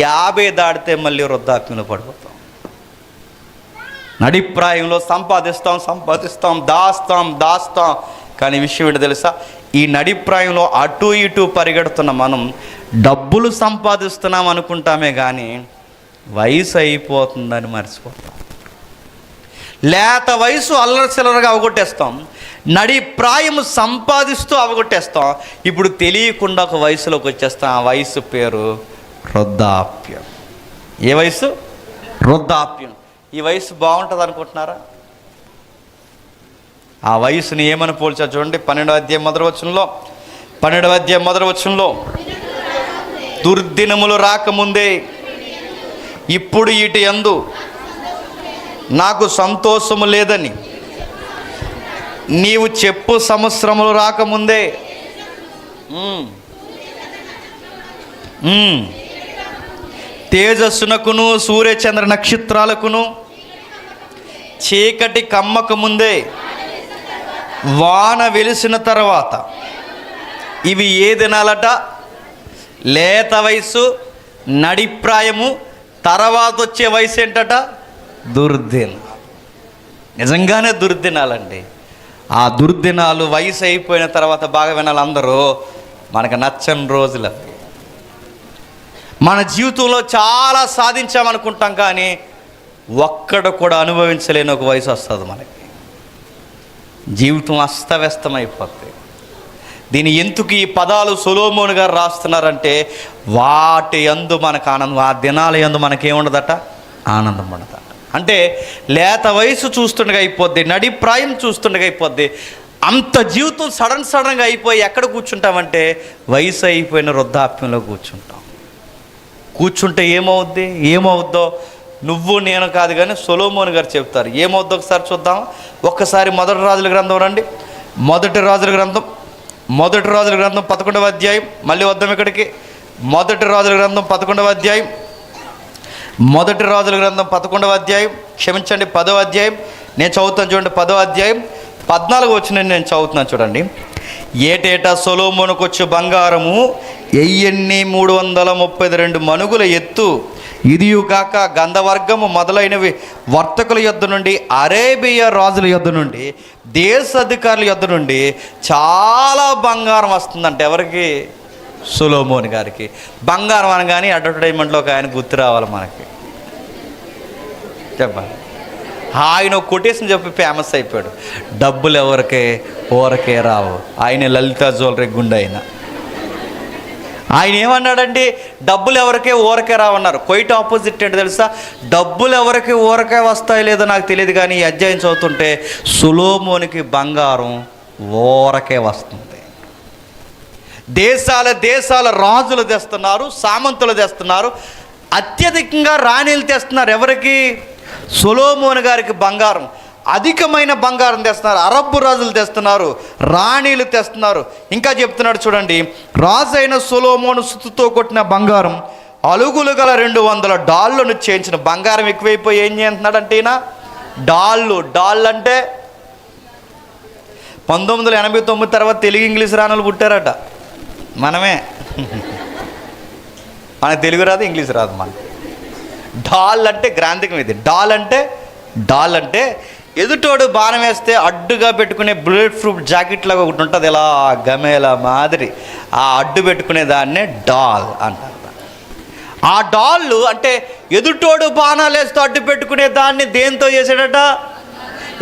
50 దాటితే మళ్ళీ వృద్ధాప్యంలో పడిపోతాం. నడిప్రాయంలో సంపాదిస్తాం, దాస్తాం. కానీ విషయం ఏంటి తెలుసా? ఈ నడిప్రాయంలో అటు ఇటు పరిగెడుతున్న మనం డబ్బులు సంపాదిస్తున్నాం అనుకుంటామే కానీ వయసు అయిపోతుందని మర్చిపోతాం. లేత వయసు అల్లరచిల్లరగా అవగొట్టేస్తాం, నడిప్రాయం సంపాదిస్తూ అవగొట్టేస్తాం. ఇప్పుడు తెలియకుండా ఒక వయసులోకి వచ్చేస్తాం. ఆ వయసు పేరు వృద్ధాప్యం. ఏ వయసు? వృద్ధాప్యం. ఈ వయసు బాగుంటుంది అనుకుంటున్నారా? ఆ వయసుని ఏమని పోల్చారు చూడండి. 12వ అధ్యాయం మొదటి వచనంలో దుర్దినములు రాకముందే ఇప్పుడు వీటి యందు నాకు సంతోషము లేదని నీవు చెప్పు, సంవత్సరములు రాకముందే తేజస్సునకును సూర్యచంద్ర నక్షత్రాలకును చీకటి కమ్మక ముందే వాన వెలిసిన తర్వాత ఇవి ఏ దినాలట? లేత వయసు, నడిప్రాయము, తర్వాత వచ్చే వయసు ఏంటట? దుర్దినాలు. నిజంగానే దుర్దినాలండి. ఆ దుర్దినాలు వయసు అయిపోయిన తర్వాత బాగా వినాలి అందరూ, మనకు నచ్చని రోజులు. మన జీవితంలో చాలా సాధించామనుకుంటాం కానీ ఒక్కడ కూడా అనుభవించలేని ఒక వయసు వస్తుంది మనకి. జీవితం అస్తవ్యస్తమైపోతుంది. దీని ఎందుకు ఈ పదాలు సొలొమోను గారు రాస్తున్నారంటే వాటి యందు మనకు ఆనందం, ఆ దినాల యందు మనకేముండదట? ఆనందం ఉండదట. అంటే లేత వయసు చూస్తుండగా అయిపోద్ది, నడిప్రాయం చూస్తుండగా అయిపోద్ది. అంత జీవితం సడన్గా అయిపోయి ఎక్కడ కూర్చుంటామంటే వయసు అయిపోయిన వృద్ధాప్యంలో కూర్చుంటే ఏమవుద్దో నువ్వు నేను కాదు కానీ సొలొమోను గారు చెప్తారు. ఏమవుద్దో ఒకసారి చూద్దాం. ఒక్కసారి మొదటి రాజుల గ్రంథం రండి. మొదటి రాజుల గ్రంథం 11వ అధ్యాయం. మళ్ళీ వద్దాం ఇక్కడికి. మొదటి రాజుల గ్రంథం 11వ అధ్యాయం. మొదటి రాజుల గ్రంథం 11వ అధ్యాయం, క్షమించండి 10వ అధ్యాయం. నేను చదువుతాను చూడండి. 10వ అధ్యాయం 14వ వచనం నేను చదువుతున్నాను చూడండి. ఏటేటా సొలొమోనుకు వచ్చే బంగారము 1332 మణుగుల ఎత్తు, ఇదియు కాక గంధవర్గము మొదలైనవి వర్తకుల యొద్ద నుండి, అరేబియా రాజుల యొద్ద నుండి, దేశ అధికారుల యొద్ద నుండి చాలా బంగారం వస్తుందంటే ఎవరికి? సొలొమోను గారికి. బంగారం అనగానే అడ్వర్టైజ్మెంట్లో ఒక ఆయన గుర్తు రావాలి మనకి. చెప్పండి. ఆయన కొటేషన్ చెప్పి ఫేమస్ అయిపోయాడు. డబ్బులు ఊరకే రావు. ఆయన లలితా జ్యువెలరీ గుండె ఆయన ఏమన్నాడండి? డబ్బులు ఊరకే రావన్నారు. క్వైట్ ఆపోజిట్ ఏంటి తెలుసా? డబ్బులు ఊరకే వస్తాయో లేదో నాకు తెలియదు కానీ ఈ అధ్యాయం చదువుతుంటే సొలొమోనుకి బంగారం ఊరకే వస్తుంది. దేశాల రాజులు తెస్తున్నారు, సామంతులు తెస్తున్నారు, అత్యధికంగా రాణిలు తెస్తున్నారు. ఎవరికి? సొలొమోను గారికి బంగారం, అధికమైన బంగారం తెస్తున్నారు. అరబ్బు రాజులు తెస్తున్నారు, రాణీలు తెస్తున్నారు. ఇంకా చెప్తున్నాడు చూడండి. రాజు అయిన సొలొమోను సుత్తుతో కొట్టిన బంగారం అలుగులు గల 200 డాళ్ళను చేయించిన. బంగారం ఎక్కువైపోయి ఏం చేస్తున్నాడంటే ఈయన డాళ్ళు అంటే 1989 తర్వాత తెలుగు ఇంగ్లీష్ రాణులు పుట్టారట. మనమే మనకు తెలుగు రాదు, ఇంగ్లీష్ రాదు. మనకి డాల్ అంటే గ్రాంధికం. ఇది డాల్ అంటే ఎదుటోడు బాణం వేస్తే అడ్డుగా పెట్టుకునే బుల్లెట్ ప్రూఫ్ జాకెట్ లాగా ఒకటి ఉంటుంది, ఇలా గమేలా మాదిరి. ఆ అడ్డు పెట్టుకునే దాన్నే డాల్ అంటారు. ఆ డాళ్ళు అంటే ఎదుటోడు బాణాలు వేస్తూ అడ్డు పెట్టుకునే దాన్ని దేంతో చేసాడట?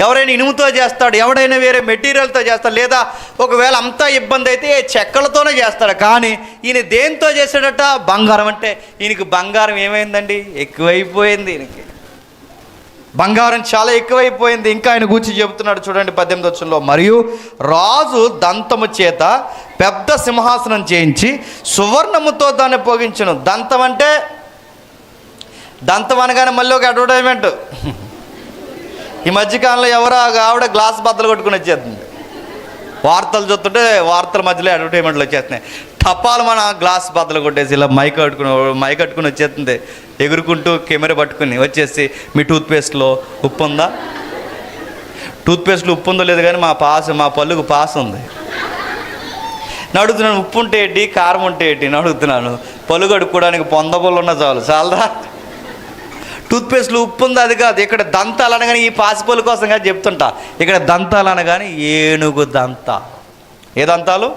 ఎవరైనా ఇనుముతో చేస్తాడు, ఎవడైనా వేరే మెటీరియల్తో చేస్తాడు, లేదా ఒకవేళ అంతా ఇబ్బంది అయితే చెక్కలతోనే చేస్తాడు. కానీ ఈయన దేంతో చేశాడట? బంగారం. అంటే ఈయనకి బంగారం ఏమైందండి? ఎక్కువైపోయింది. ఈయనకి బంగారం చాలా ఎక్కువైపోయింది. ఇంకా ఆయన గూర్చి చెబుతున్నాడు చూడండి 18వ వచనంలో. మరియు రాజు దంతము చేత పెద్ద సింహాసనం చేయించి సువర్ణముతో దాన్ని పోగించును. దంతం అంటే దంతం అనగానే మళ్ళీ ఒక అడ్వర్టైజ్మెంట్. ఈ మధ్యకాలంలో ఎవరో ఆవిడ గ్లాస్ బద్దలు కొట్టుకుని వచ్చేస్తుంది. వార్తలు చూస్తుంటే వార్తల మధ్యలో అడ్వర్టైజ్మెంట్లు వచ్చేస్తున్నాయి. టపాలు మన గ్లాస్ బద్దలు కొట్టేసి ఇలా మైక్ కట్టుకుని వచ్చేస్తుంది, ఎగురుకుంటూ కెమెరా పట్టుకుని వచ్చేసి, మీ టూత్పేస్ట్లో ఉప్పు ఉందా, టూత్పేస్ట్లో ఉప్పు ఉందో లేదు కానీ మా పళ్ళుకు పాస్ ఉంది. నేను అడుగుతున్నాను, ఉప్పు ఉంటే ఏంటి, కారం ఉంటే ఏంటి నేను అడుగుతున్నాను. పళ్ళు కడుక్కోవడానికి పొందపళ్ళు ఉన్న చాలదా? టూత్పేస్ట్లో ఉప్పు ఉంది అది కాదు. ఇక్కడ దంతాలు అనగానే ఈ పాసిపళ్ళు కోసం కాదు చెప్తుంటా. ఇక్కడ దంతాలు అనగానే ఏనుగు దంత. ఏ దంతాలు?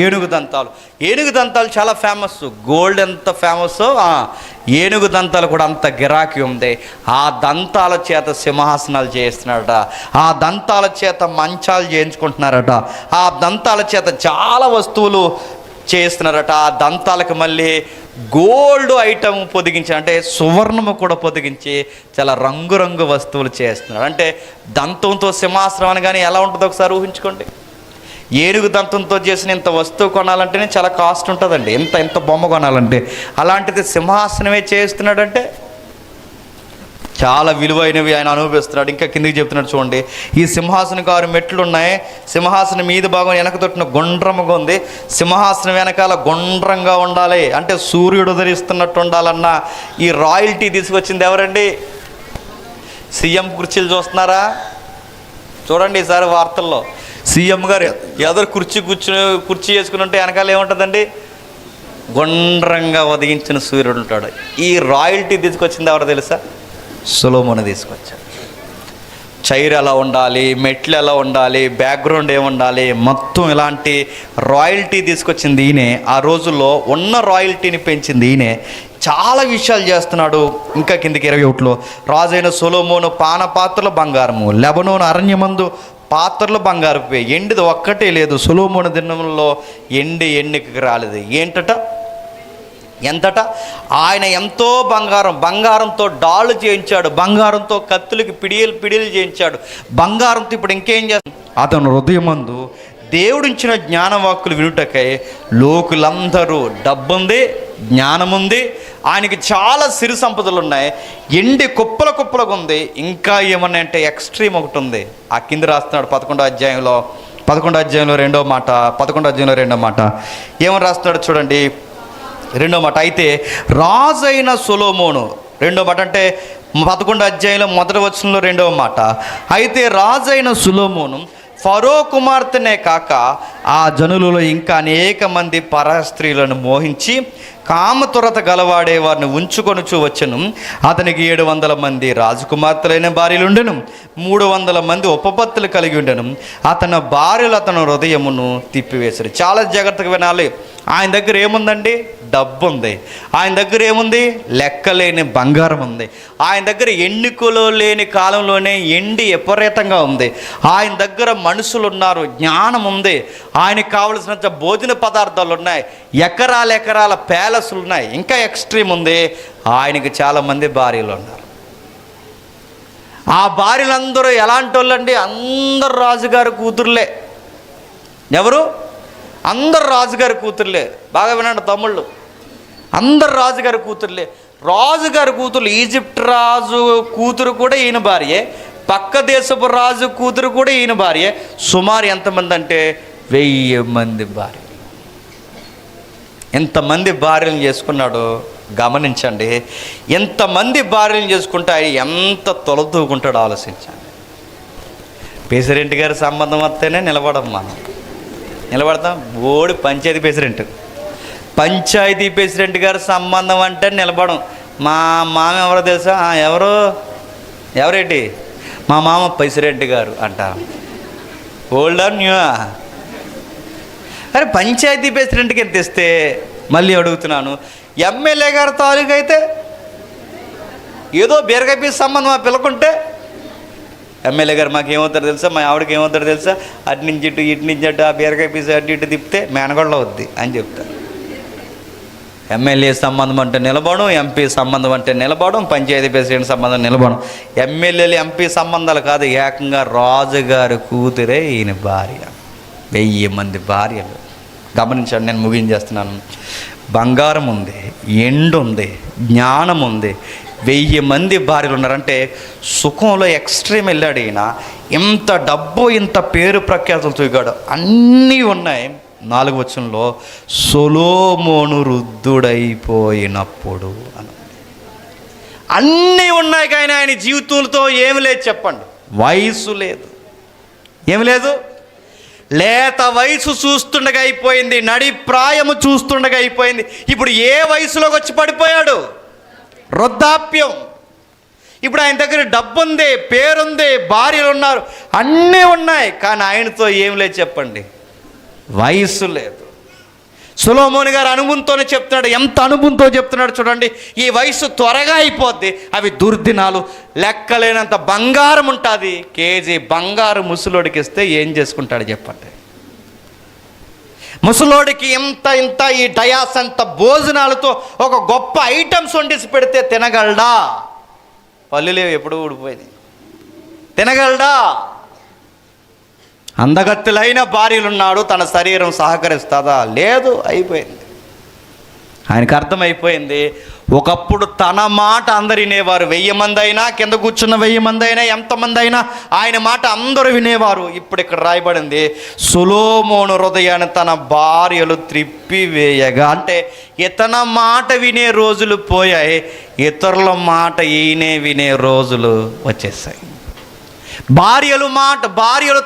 ఏనుగు దంతాలు. ఏనుగు దంతాలు చాలా ఫేమస్. గోల్డ్ ఎంత ఫేమస్సో ఏనుగు దంతాలు కూడా అంత గిరాకీ ఉంది. ఆ దంతాల చేత సింహాసనాలు చేయిస్తున్నారట, ఆ దంతాల చేత మంచాలు చేయించుకుంటున్నారట, ఆ దంతాల చేత చాలా వస్తువులు చేస్తున్నారట. ఆ దంతాలకు మళ్ళీ గోల్డ్ ఐటమ్ పొదిగించి, అంటే సువర్ణము కూడా పొదిగించి చాలా రంగురంగు వస్తువులు చేస్తున్నారు. అంటే దంతంతో సింహాసనం అనగానే ఎలా ఉంటుందో ఒకసారి ఊహించుకోండి. ఏనుగు దంతంతో చేసిన ఇంత వస్తువు కొనాలంటేనే చాలా కాస్ట్ ఉంటుందండి. ఎంత బొమ్మ కొనాలంటే, అలాంటిది సింహాసనమే చేస్తున్నాడంటే చాలా విలువైనవి ఆయన అనుభవిస్తున్నాడు. ఇంకా కిందికి చెప్తున్నాడు చూడండి. ఈ సింహాసనం 6 మెట్లు ఉన్నాయి. సింహాసనం మీద భాగం వెనక తొట్టిన గుండ్రముగా ఉంది. సింహాసనం వెనకాల గుండ్రంగా ఉండాలి, అంటే సూర్యుడు ఉదరిస్తున్నట్టు ఉండాలన్న ఈ రాయల్టీ తీసుకొచ్చింది ఎవరండి? సీఎం కుర్చీలు చూస్తున్నారా? చూడండి ఈసారి వార్తల్లో సీఎం గారు ఎదురు కుర్చీ వేసుకుని ఉంటే వెనకాల ఏముంటుందండి? గుండ్రంగా ఉదయించిన సూర్యుడు ఉంటాడు. ఈ రాయల్టీ తీసుకొచ్చింది ఎవరో తెలుసా? సొలొమోను తీసుకొచ్చాడు. చైర్ ఎలా ఉండాలి, మెట్లు ఎలా ఉండాలి, బ్యాక్గ్రౌండ్ ఏముండాలి, మొత్తం ఇలాంటి రాయల్టీ తీసుకొచ్చింది ఈయనే. ఆ రోజుల్లో ఉన్న రాయల్టీని పెంచింది ఈయనే. చాలా విషయాలు చేస్తున్నాడు. ఇంకా కిందికి 21లో, రాజైన సొలొమోను పానపాత్రలు బంగారము, లెబనోను అరణ్యమందు పాత్రలు బంగారపు, ఎండిది ఒక్కటే లేదు. సొలొమోను దినంలో ఎన్నిక రాలేదు. ఏంటట? ఎంతట? ఆయన ఎంతో బంగారంతో డాళ్ళు చేయించాడు, బంగారంతో కత్తులకి పిడియలు చేయించాడు, బంగారంతో. ఇప్పుడు ఇంకేం చేస్తాడు? అతను హృదయమందు దేవుడిచ్చిన జ్ఞానవాక్కులు వినుటకై లోకులందరూ, డబ్బుంది, జ్ఞానముంది, ఆయనకి చాలా సిరి సంపదలు ఉన్నాయి, ఎండి కుప్పలుగా ఉంది. ఇంకా ఏమన్నాయంటే ఎక్స్ట్రీమ్ ఒకటి ఉంది. ఆ కింద రాస్తున్నాడు 11వ అధ్యాయంలో 2వ మాట, 11వ అధ్యాయంలో 2వ మాట ఏమని రాస్తున్నాడు చూడండి. 2వ మాట, అయితే రాజైన సొలొమోను, 2వ మాట అంటే 11వ అధ్యాయంలో 1వ వచనంలో 2వ మాట, అయితే రాజైన సొలొమోను ఫరో కుమార్తెనే కాక ఆ జనులలో ఇంకా అనేక మంది పరస్త్రీలను మోహించి కామతురత గలవాడే వారిని ఉంచుకొనుచు వచ్చెను. అతనికి 700 మంది రాజకుమార్తెలైన భార్యలు ఉండెను, 300 మంది ఉపపత్తులు కలిగి ఉండెను. అతని భార్యలు అతను హృదయమును తిప్పివేశారు. చాలా జాగ్రత్తగా వినాలి. ఆయన దగ్గర ఏముందండి? డబ్బు ఉంది. ఆయన దగ్గర ఏముంది? లెక్కలేని బంగారం ఉంది. ఆయన దగ్గర ఎన్నికలో లేని కాలంలోనే ఎండి విపరీతంగా ఉంది. ఆయన దగ్గర మనుషులు ఉన్నారు, జ్ఞానం ఉంది, ఆయనకు కావలసినంత భోజన పదార్థాలు ఉన్నాయి, ఎకరాల ప్యాలెస్లు ఉన్నాయి. ఇంకా ఎక్స్ట్రీమ్ ఉంది, ఆయనకి చాలామంది భార్యలు ఉన్నారు. ఆ భార్యలందరూ ఎలాంటి వాళ్ళండి? అందరు రాజుగారి కూతుర్లే. ఎవరు? అందరు రాజుగారి కూతుర్లే. బాగా వినండి తమ్ముళ్ళు, అందరు రాజుగారి కూతుర్లే. రాజుగారి కూతురు, ఈజిప్ట్ రాజు కూతురు కూడా ఈయన భార్యే, పక్క దేశపు రాజు కూతురు కూడా ఈయన భార్యే. సుమారు ఎంతమంది అంటే 1000 మంది భార్య. ఎంతమంది భార్యలను చేసుకున్నాడో గమనించండి. ఎంతమంది భార్యలను చేసుకుంటే ఎంత తొలతూకుంటాడో ఆలోచించండి. ప్రెసిడెంట్ గారి సంబంధం వస్తేనే నిలబడతాం. బోడి పంచాయతీ ప్రెసిడెంట్ గారి సంబంధం అంటే నిలబడం. మా మామ ఎవరో తెలుసా? ఎవరేంటి? మా మామ ప్రెసిడెంట్ గారు అంటారు. Old or new? అరే పంచాయతీ ప్రెసిడెంట్కి ఎంత ఇస్తే, మళ్ళీ అడుగుతున్నాను, ఎమ్మెల్యే గారి తాలూకు అయితే ఏదో బీరకాయ సంబంధం ఆ పిల్లకుంటే, ఎమ్మెల్యే గారు మాకు ఏమవుతారో తెలుసా, మా ఆవిడకి ఏమవుతారో తెలుసా, అటు నుంచి ఇటు ఆ బీరకాయ పీస్ అటు ఇటు తిప్పితే మేనగొడలో వద్ది అని చెప్తారు. ఎమ్మెల్యే సంబంధం అంటే నిలబడం, ఎంపీ సంబంధం అంటే నిలబడం, పంచాయతీ ప్రెసిడెంట్ సంబంధం నిలబడం. ఎమ్మెల్యేలు ఎంపీ సంబంధాలు కాదు, ఏకంగా రాజుగారి కూతురే ఈయన భార్య. 1000 మంది భార్యలు. గమనించండి, నేను ముగించేస్తున్నాను. బంగారం ఉంది, ఎండు ఉంది, జ్ఞానం ఉంది, 1000 మంది భార్యలు ఉన్నారంటే సుఖంలో ఎక్స్ట్రీమ్ వెళ్ళాడు ఈయన. ఇంత డబ్బు, ఇంత పేరు ప్రఖ్యాతులు తూగాడు, అన్నీ ఉన్నాయి. 4వ వచనంలో సొలొమోను వృద్ధుడైపోయినప్పుడు అని. అన్నీ ఉన్నాయి కానీ ఆయన జీవితంతో ఏమి లేదు చెప్పండి. వయసు లేదు, ఏమి లేదు. లేత వయసు చూస్తుండగా అయిపోయింది, నడి ప్రాయము చూస్తుండగా అయిపోయింది. ఇప్పుడు ఏ వయసులోకి వచ్చి పడిపోయాడు? వృద్ధాప్యం. ఇప్పుడు ఆయన దగ్గర డబ్బు ఉంది, పేరుంది, భార్యలు ఉన్నారు, అన్నీ ఉన్నాయి, కానీ ఆయనతో ఏం లేదు చెప్పండి. వయసు లేదు. సొలొమోను గారు అనుభవంతోనే చెప్తున్నాడు. ఎంత అనుభవంతో చెప్తున్నాడు చూడండి. ఈ వయసు త్వరగా అయిపోద్ది, అవి దుర్దినాలు. లెక్కలేనంత బంగారం ఉంటుంది. కేజీ బంగారు ముసలోడికి ఇస్తే ఏం చేసుకుంటాడు చెప్పండి. ముసలోడికి ఇంత ఈ డయాస్ అంత భోజనాలతో ఒక గొప్ప ఐటమ్స్ వండిసి పెడితే తినగలడా? పల్లెలేవు, ఎప్పుడు ఊడిపోయింది, తినగలడా? అందగత్తులైన భార్యలున్నాడు, తన శరీరం సహకరిస్తుందా? లేదు, అయిపోయింది. ఆయనకు అర్థమైపోయింది. ఒకప్పుడు తన మాట అందరు వినేవారు. 1000 మంది అయినా, కింద కూర్చున్న 1000 మంది అయినా, ఎంతమంది అయినా ఆయన మాట అందరూ వినేవారు. ఇప్పుడు ఇక్కడ రాయబడింది, సొలొమోను హృదయాన్ని తన భార్యలు త్రిప్పివేయగా. అంటే ఇతన మాట వినే రోజులు పోయాయి, ఇతరుల మాట ఈయనే వినే రోజులు వచ్చేసాయి. భార్యలు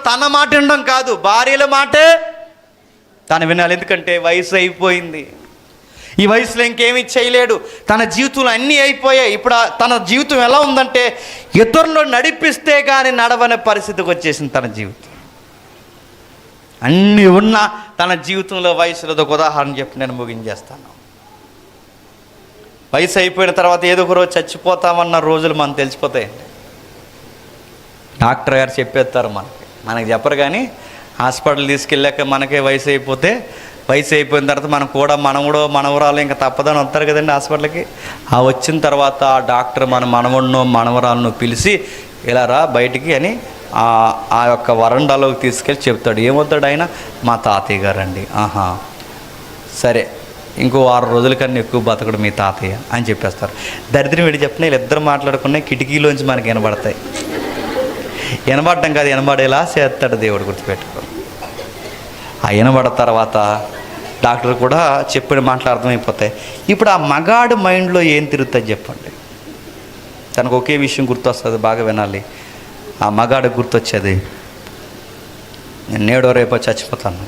తన మాట వినడం కాదు, భార్యల మాటే తను వినాలి. ఎందుకంటే వయసు అయిపోయింది. ఈ వయసులో ఇంకేమీ చేయలేడు. తన జీవితంలో అన్నీ అయిపోయాయి. ఇప్పుడు తన జీవితం ఎలా ఉందంటే ఇతరులు నడిపిస్తే కానీ నడవని పరిస్థితికి వచ్చేసింది తన జీవితం. అన్నీ ఉన్నా తన జీవితంలో వయసులో ఒక ఉదాహరణ చెప్పి నేను ముగించేస్తాను. వయసు అయిపోయిన తర్వాత ఏదో ఒక రోజు చచ్చిపోతామన్న రోజులు మనకు తెలిసిపోతాయండి. డాక్టర్ గారు చెప్పేస్తారు, మనకి చెప్పరు కానీ హాస్పిటల్ తీసుకెళ్ళాక మనకే వయసు అయిపోయిన తర్వాత మనం కూడా మనవరాలు ఇంకా తప్పదని వస్తారు కదండి హాస్పిటల్కి. ఆ వచ్చిన తర్వాత ఆ డాక్టర్ మన మనవరాలను పిలిచి ఇలా రా బయటికి అని ఆ యొక్క వరండాలోకి తీసుకెళ్ళి చెప్తాడు. ఏమవుతాడు ఆయన? మా తాతయ్య గారండి. ఆహా సరే, ఇంకో 6 రోజుల కన్నా ఎక్కువ బతకడు మీ తాతయ్య అని చెప్పేస్తారు. దరిద్రం వీడి చెప్పిన వీళ్ళిద్దరు మాట్లాడుకునే కిటికీలోంచి మనకి వినబడతాయి. వినబడటం కాదు, వినబడేలా చేస్తాడు దేవుడు, గుర్తుపెట్టుకో. ఆ వినబడ తర్వాత డాక్టర్ కూడా చెప్పిన మాటలు అర్థమైపోతాయి. ఇప్పుడు ఆ మగాడు మైండ్లో ఏం తిరుగుతుంది చెప్పండి. తనకు ఒకే విషయం గుర్తొస్తుంది, బాగా వినాలి. ఆ మగాడు గుర్తొచ్చేది, నేను నేడో రేపో చచ్చిపోతాను,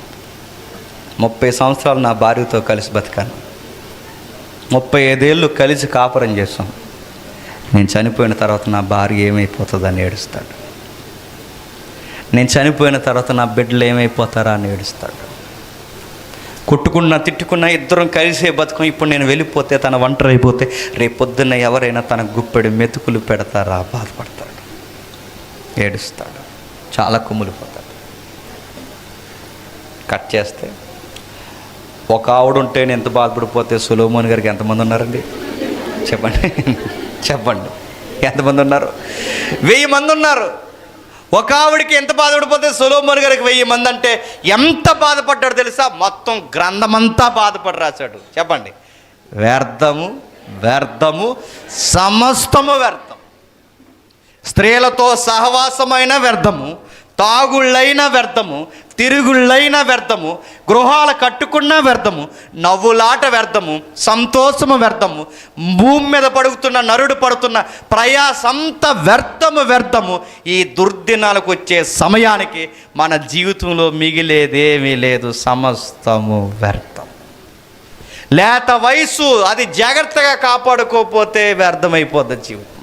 30 సంవత్సరాలు నా భార్యతో కలిసి బతికాను, 35 ఏళ్ళు కలిసి కాపురం చేస్తాను, నేను చనిపోయిన తర్వాత నా భార్య ఏమైపోతుందని ఏడుస్తాడు. నేను చనిపోయిన తర్వాత నా బిడ్డలు ఏమైపోతారా అని ఏడుస్తాడు. కొట్టుకున్నా తిట్టుకున్నా ఇద్దరం కలిసే బతుకం. ఇప్పుడు నేను వెళ్ళిపోతే, తన ఒంటరి అయిపోతే, రేపు పొద్దున్న ఎవరైనా తన గుప్పెడు మెతుకులు పెడతారా? బాధపడతాడు, ఏడుస్తాడు, చాలా కుమ్ములిపోతాడు. కట్ చేస్తే ఒక ఆవిడ ఉంటే నేను ఎంత బాధపడిపోతే సొలొమోను గారికి ఎంతమంది ఉన్నారండి చెప్పండి. ఎంతమంది ఉన్నారు? 1000 మంది ఉన్నారు. ఒక ఆవిడికి ఎంత బాధపడిపోతే సొలొమోను గారికి 1000 మంది అంటే ఎంత బాధపడ్డాడు తెలుసా? మొత్తం గ్రంథమంతా బాధపడి రాశాడు. చెప్పండి, వ్యర్థము సమస్తము వ్యర్థం. స్త్రీలతో సహవాసమైన వ్యర్థము, తాగుళ్ళైన వ్యర్థము, తిరుగుళ్ళైన వ్యర్థము, గృహాలు కట్టుకున్న వ్యర్థము, నవ్వులాట వ్యర్థము, సంతోషము వ్యర్థము, భూమి మీద పడుతున్న నరుడు పడుతున్న ప్రయాసంత వ్యర్థము. ఈ దుర్దినాలకు వచ్చే సమయానికి మన జీవితంలో మిగిలేదేమీ లేదు, సమస్తము వ్యర్థం. లేత వయసు అది జాగ్రత్తగా కాపాడుకోకపోతే వ్యర్థమైపోద్ది జీవితం.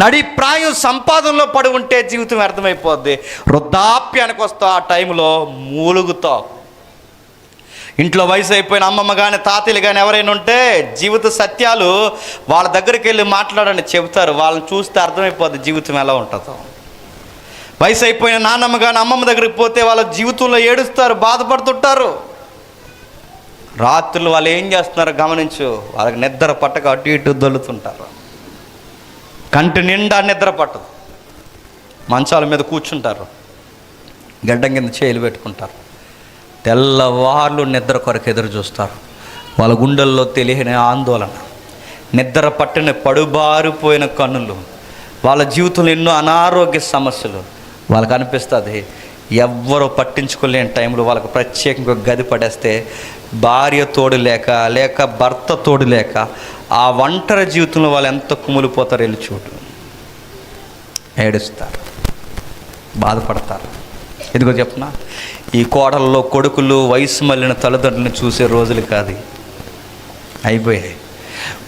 నడి ప్రాయం సంపాదనలో పడి ఉంటే జీవితం అర్థమైపోద్ది. వృద్ధాప్యానికి వస్తా ఆ టైంలో మూలుగుతావు. ఇంట్లో వయసు అయిపోయిన అమ్మమ్మ కానీ తాతయ్యలు కానీ ఎవరైనా ఉంటే జీవిత సత్యాలు వాళ్ళ దగ్గరికి వెళ్ళి మాట్లాడండి, చెబుతారు. వాళ్ళని చూస్తే అర్థమైపోద్ది జీవితం ఎలా ఉంటుందో. వయసు అయిపోయిన నాన్నమ్మ కానీ అమ్మమ్మ దగ్గరికి పోతే వాళ్ళ జీవితంలో ఏడుస్తారు, బాధపడుతుంటారు. రాత్రులు వాళ్ళు ఏం చేస్తున్నారో గమనించు. వాళ్ళకి నిద్ర పట్టక అటు ఇటు దొల్లుతుంటారు. కంటి నిండా నిద్ర పట్టదు. మంచాల మీద కూర్చుంటారు, గడ్డం కింద చేతులు పెట్టుకుంటారు. తెల్లవార్లు నిద్ర కొరకు ఎదురు చూస్తారు. వాళ్ళ గుండెల్లో తెలియని ఆందోళన, నిద్ర పట్టిన పడుబారిపోయిన కన్నులు, వాళ్ళ జీవితంలో ఎన్నో అనారోగ్య సమస్యలు. వాళ్ళకి అనిపిస్తుంది ఎవ్వరూ పట్టించుకోలేని టైంలో వాళ్ళకి ప్రత్యేకంగా గది పడేస్తే భార్య తోడు లేక భర్త తోడు లేక ఆ ఒంటరి జీవితంలో వాళ్ళు ఎంత కుమిలిపోతారు. వెళ్ళి చూడు, ఏడుస్తారు, బాధపడతారు. ఎందుకో చెప్పనా, ఈ కోడల్లో కొడుకులు వయసు మళ్ళిన తల్లిదండ్రులను చూసే రోజులు కాదు, అయిపోయాయి.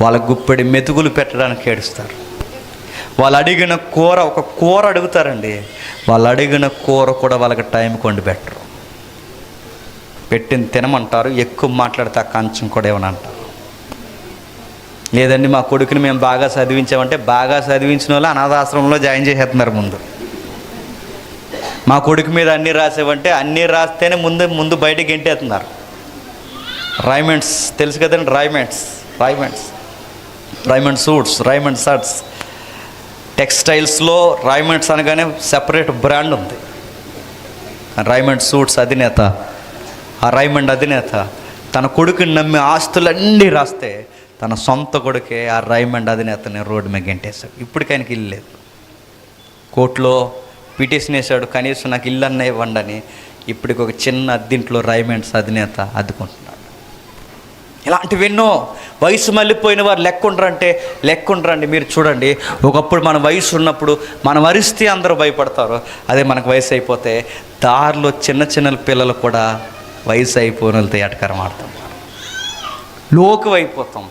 వాళ్ళ గుప్పెడి మెతుకులు పెట్టడానికి ఏడుస్తారు. వాళ్ళు అడిగిన కూర, ఒక కూర అడుగుతారండి, వాళ్ళు అడిగిన కూర కూడా వాళ్ళకి టైంకి వండి పెట్టరు. పెట్టింది తినమంటారు, ఎక్కువ మాట్లాడితే ఆ కంచం కూడా ఏమని అంటారు. లేదండి మా కొడుకుని మేము బాగా చదివించామంటే బాగా చదివించిన వాళ్ళు అనాథాశ్రమంలో జాయిన్ చేసేస్తున్నారు ముందు. మా కొడుకు మీద అన్నీ రాసేవంటే అన్నీ రాస్తేనే ముందు బయటకు గెంటేస్తున్నారు. రైమండ్స్ తెలుసు కదండి, రైమండ్ సూట్స్, రైమండ్ షర్ట్స్, టెక్స్టైల్స్లో రైమండ్స్ అనగానే సెపరేట్ బ్రాండ్ ఉంది. రైమండ్ సూట్స్ అధినేత, ఆ రైమండ్ అధినేత తన కొడుకుని నమ్మి ఆస్తులన్నీ రాస్తే తన సొంత కొడుకే ఆ రైమండ్ అధినేతని రోడ్డు మీద గెంటేశాడు. ఇప్పటికి ఆయనకి ఇల్లు లేదు. కోర్టులో పిటిషన్ వేశాడు, కనీసం నాకు ఇల్లు అన్న ఇవ్వండి అని. ఇప్పటికి ఒక చిన్న అద్దెంట్లో రైమండ్స్ అధినేత అద్దుకుంటున్నాడు. ఇలాంటివెన్నో. వయసు మళ్ళీపోయిన వారు లెక్కుండ్రండి. మీరు చూడండి, ఒకప్పుడు మన వయసు ఉన్నప్పుడు మనం అరిస్తే అందరూ భయపడతారు. అదే మనకు వయసు అయిపోతే దారిలో చిన్న పిల్లలు కూడా వయసు అయిపోయిన వాళ్ళతో ఎటకరం ఆడతాం, లోకు అయిపోతాం,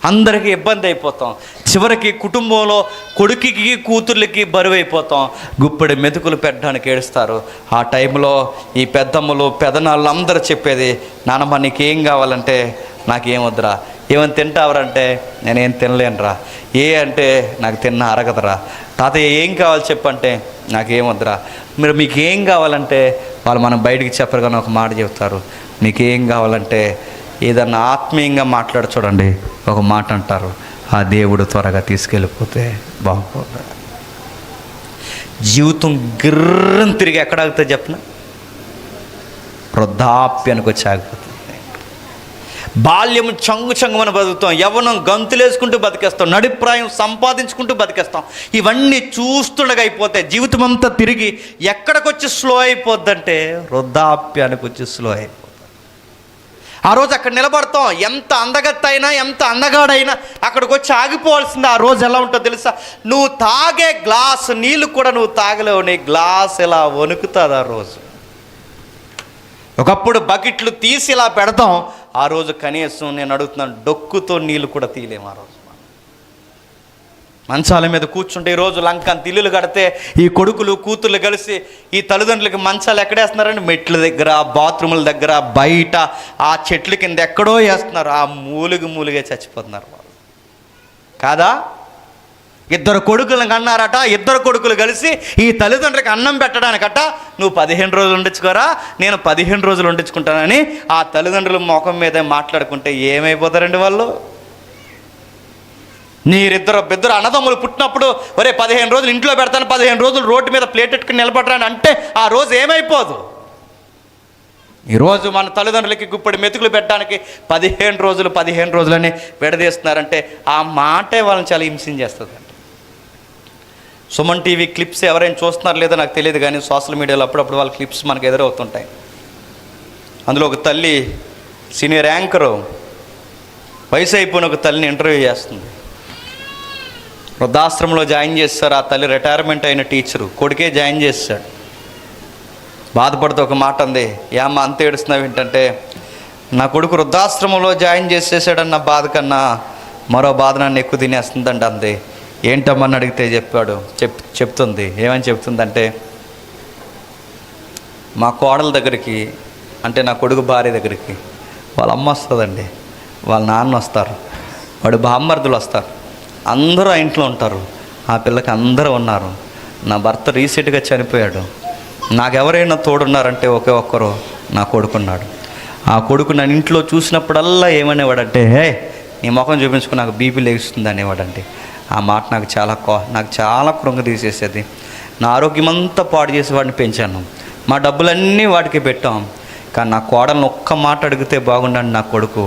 అందరికీ ఇబ్బంది అయిపోతాం. చివరికి కుటుంబంలో కొడుకుకి కూతుర్లకి బరువు అయిపోతాం. గుప్పెడి మెతుకులు పెట్టడానికి ఏడుస్తారు. ఆ టైంలో ఈ పెద్దమ్మలు పెదనాళ్ళు అందరూ చెప్పేది, నానమ్మ నీకేం కావాలంటే నాకేం వద్దురా, ఏమని తింటావరంటే నేనేం తినలేనురా, ఏ అంటే నాకు తిన్న అరగదురా, తాతయ్య ఏం కావాలి చెప్పంటే నాకేం వద్దురా. మీకేం కావాలంటే వాళ్ళు మనం బయటికి చెప్పరు కానీ ఒక మాట చెప్తారు, మీకేం కావాలంటే ఏదన్నా ఆత్మీయంగా మాట్లాడు చూడండి, ఒక మాట అంటారు, ఆ దేవుడు త్వరగా తీసుకెళ్ళిపోతే బాగుపోతుంది. జీవితం గిర్రం తిరిగి ఎక్కడ ఆగుతుంది చెప్పిన, వృద్ధాప్యానికి వచ్చి ఆగిపోతుంది. బాల్యం చంగుమని బతుకుతాం, యవ్వనం గంతులేసుకుంటూ బతికేస్తాం, నడిప్రాయం సంపాదించుకుంటూ బతికేస్తాం. ఇవన్నీ చూస్తుండగా అయిపోతే జీవితం అంతా తిరిగి ఎక్కడికొచ్చి స్లో అయిపోద్దంటే వృద్ధాప్యానికి వచ్చి స్లో అయిపోతుంది. ఆ రోజు అక్కడ నిలబడతాం, ఎంత అందగత్త అయినా ఎంత అందగాడైనా అక్కడికి వచ్చి ఆగిపోవాల్సింది. ఆ రోజు ఎలా ఉంటుందో తెలుసా, నువ్వు తాగే గ్లాసు నీళ్ళు కూడా నువ్వు తాగలేవు, నీ గ్లాస్ ఇలా వణుకుతుంది. ఆ రోజు ఒకప్పుడు బకెట్లు తీసి ఇలా పెడతాం, ఆ రోజు కనీసం నేను అడుగుతున్నాను డొక్కుతో నీళ్ళు కూడా తీయలేము. ఆ రోజు మంచాల మీద కూర్చుంటే, ఈరోజు లంకంత ఇల్లులు కడితే ఈ కొడుకులు కూతుర్లు కలిసి ఈ తల్లిదండ్రులకి మంచాలు ఎక్కడేస్తున్నారండి, మెట్ల దగ్గర, బాత్రూముల దగ్గర, బయట, ఆ చెట్ల కింద ఎక్కడో వేస్తున్నారు. ఆ మూలిగే చచ్చిపోతున్నారు వాళ్ళు కాదా. ఇద్దరు కొడుకులను కన్నారట, ఇద్దరు కొడుకులు కలిసి ఈ తల్లిదండ్రులకి అన్నం పెట్టడానికట, నువ్వు 15 రోజులు వండించుకోరా, నేను 15 రోజులు వండించుకుంటానని ఆ తల్లిదండ్రుల ముఖం మీద మాట్లాడుకుంటే ఏమైపోతారండి వాళ్ళు. బిద్దరు అన్నదమ్ములు పుట్టినప్పుడు ఒరే 15 రోజులు ఇంట్లో పెడతాను, 15 రోజులు రోడ్డు మీద ప్లేట్ ఎట్టుకుని నిలబడరాని అంటే ఆ రోజు ఏమైపోదు. ఈరోజు మన తల్లిదండ్రులకి గుప్పడి మెతుకులు పెట్టడానికి 15 రోజులని విడదీస్తున్నారంటే ఆ మాటే వాళ్ళని చాలా హింసించేస్తుందండి. సుమన్ టీవీ క్లిప్స్ ఎవరైనా చూస్తున్నారు లేదో నాకు తెలియదు కానీ సోషల్ మీడియాలో అప్పుడప్పుడు వాళ్ళ క్లిప్స్ మనకు ఎదురవుతుంటాయి. అందులో ఒక తల్లి, సీనియర్ యాంకరు, వయసు అయిపోయిన ఒక తల్లిని ఇంటర్వ్యూ చేస్తుంది. వృద్ధాశ్రమంలో జాయిన్ చేస్తారు. ఆ తల్లి రిటైర్మెంట్ అయిన టీచరు, కొడుకే జాయిన్ చేస్తాడు. బాధపడుతూ ఒక మాట అంది, ఏమ్మా అంత ఏడుస్తున్నావు ఏంటంటే, నా కొడుకు వృద్ధాశ్రమంలో జాయిన్ చేసేసాడన్న బాధ కన్నా మరో బాధ నన్ను ఎక్కువ తినేస్తుందండి అంది. ఏంటమ్మని అడిగితే చెప్తుంది, ఏమని చెప్తుందంటే, మా కోడల దగ్గరికి, అంటే నా కొడుకు భార్య దగ్గరికి వాళ్ళ అమ్మ వస్తుందండి, వాళ్ళ నాన్న వస్తారు, వాడు బామ్మర్దులు వస్తారు, అందరూ ఆ ఇంట్లో ఉంటారు. ఆ పిల్లకి అందరూ ఉన్నారు. నా భర్త రీసెంట్గా చనిపోయాడు, నాకెవరైనా తోడున్నారంటే ఒకే ఒక్కరు నా కొడుకున్నాడు. ఆ కొడుకు నన్ను ఇంట్లో చూసినప్పుడల్లా ఏమనేవాడంటే, హే నీ ముఖం చూపించుకుని నాకు బీపీ లేస్తుంది అనేవాడండి. ఆ మాట నాకు చాలా కృంగ తీసేసేది. నా ఆరోగ్యం అంతా పాడు చేసి వాడిని పెంచాను, మా డబ్బులన్నీ వాడికి పెట్టాం. కానీ నా కోడలను ఒక్క మాట అడిగితే బాగుండండి నా కొడుకు.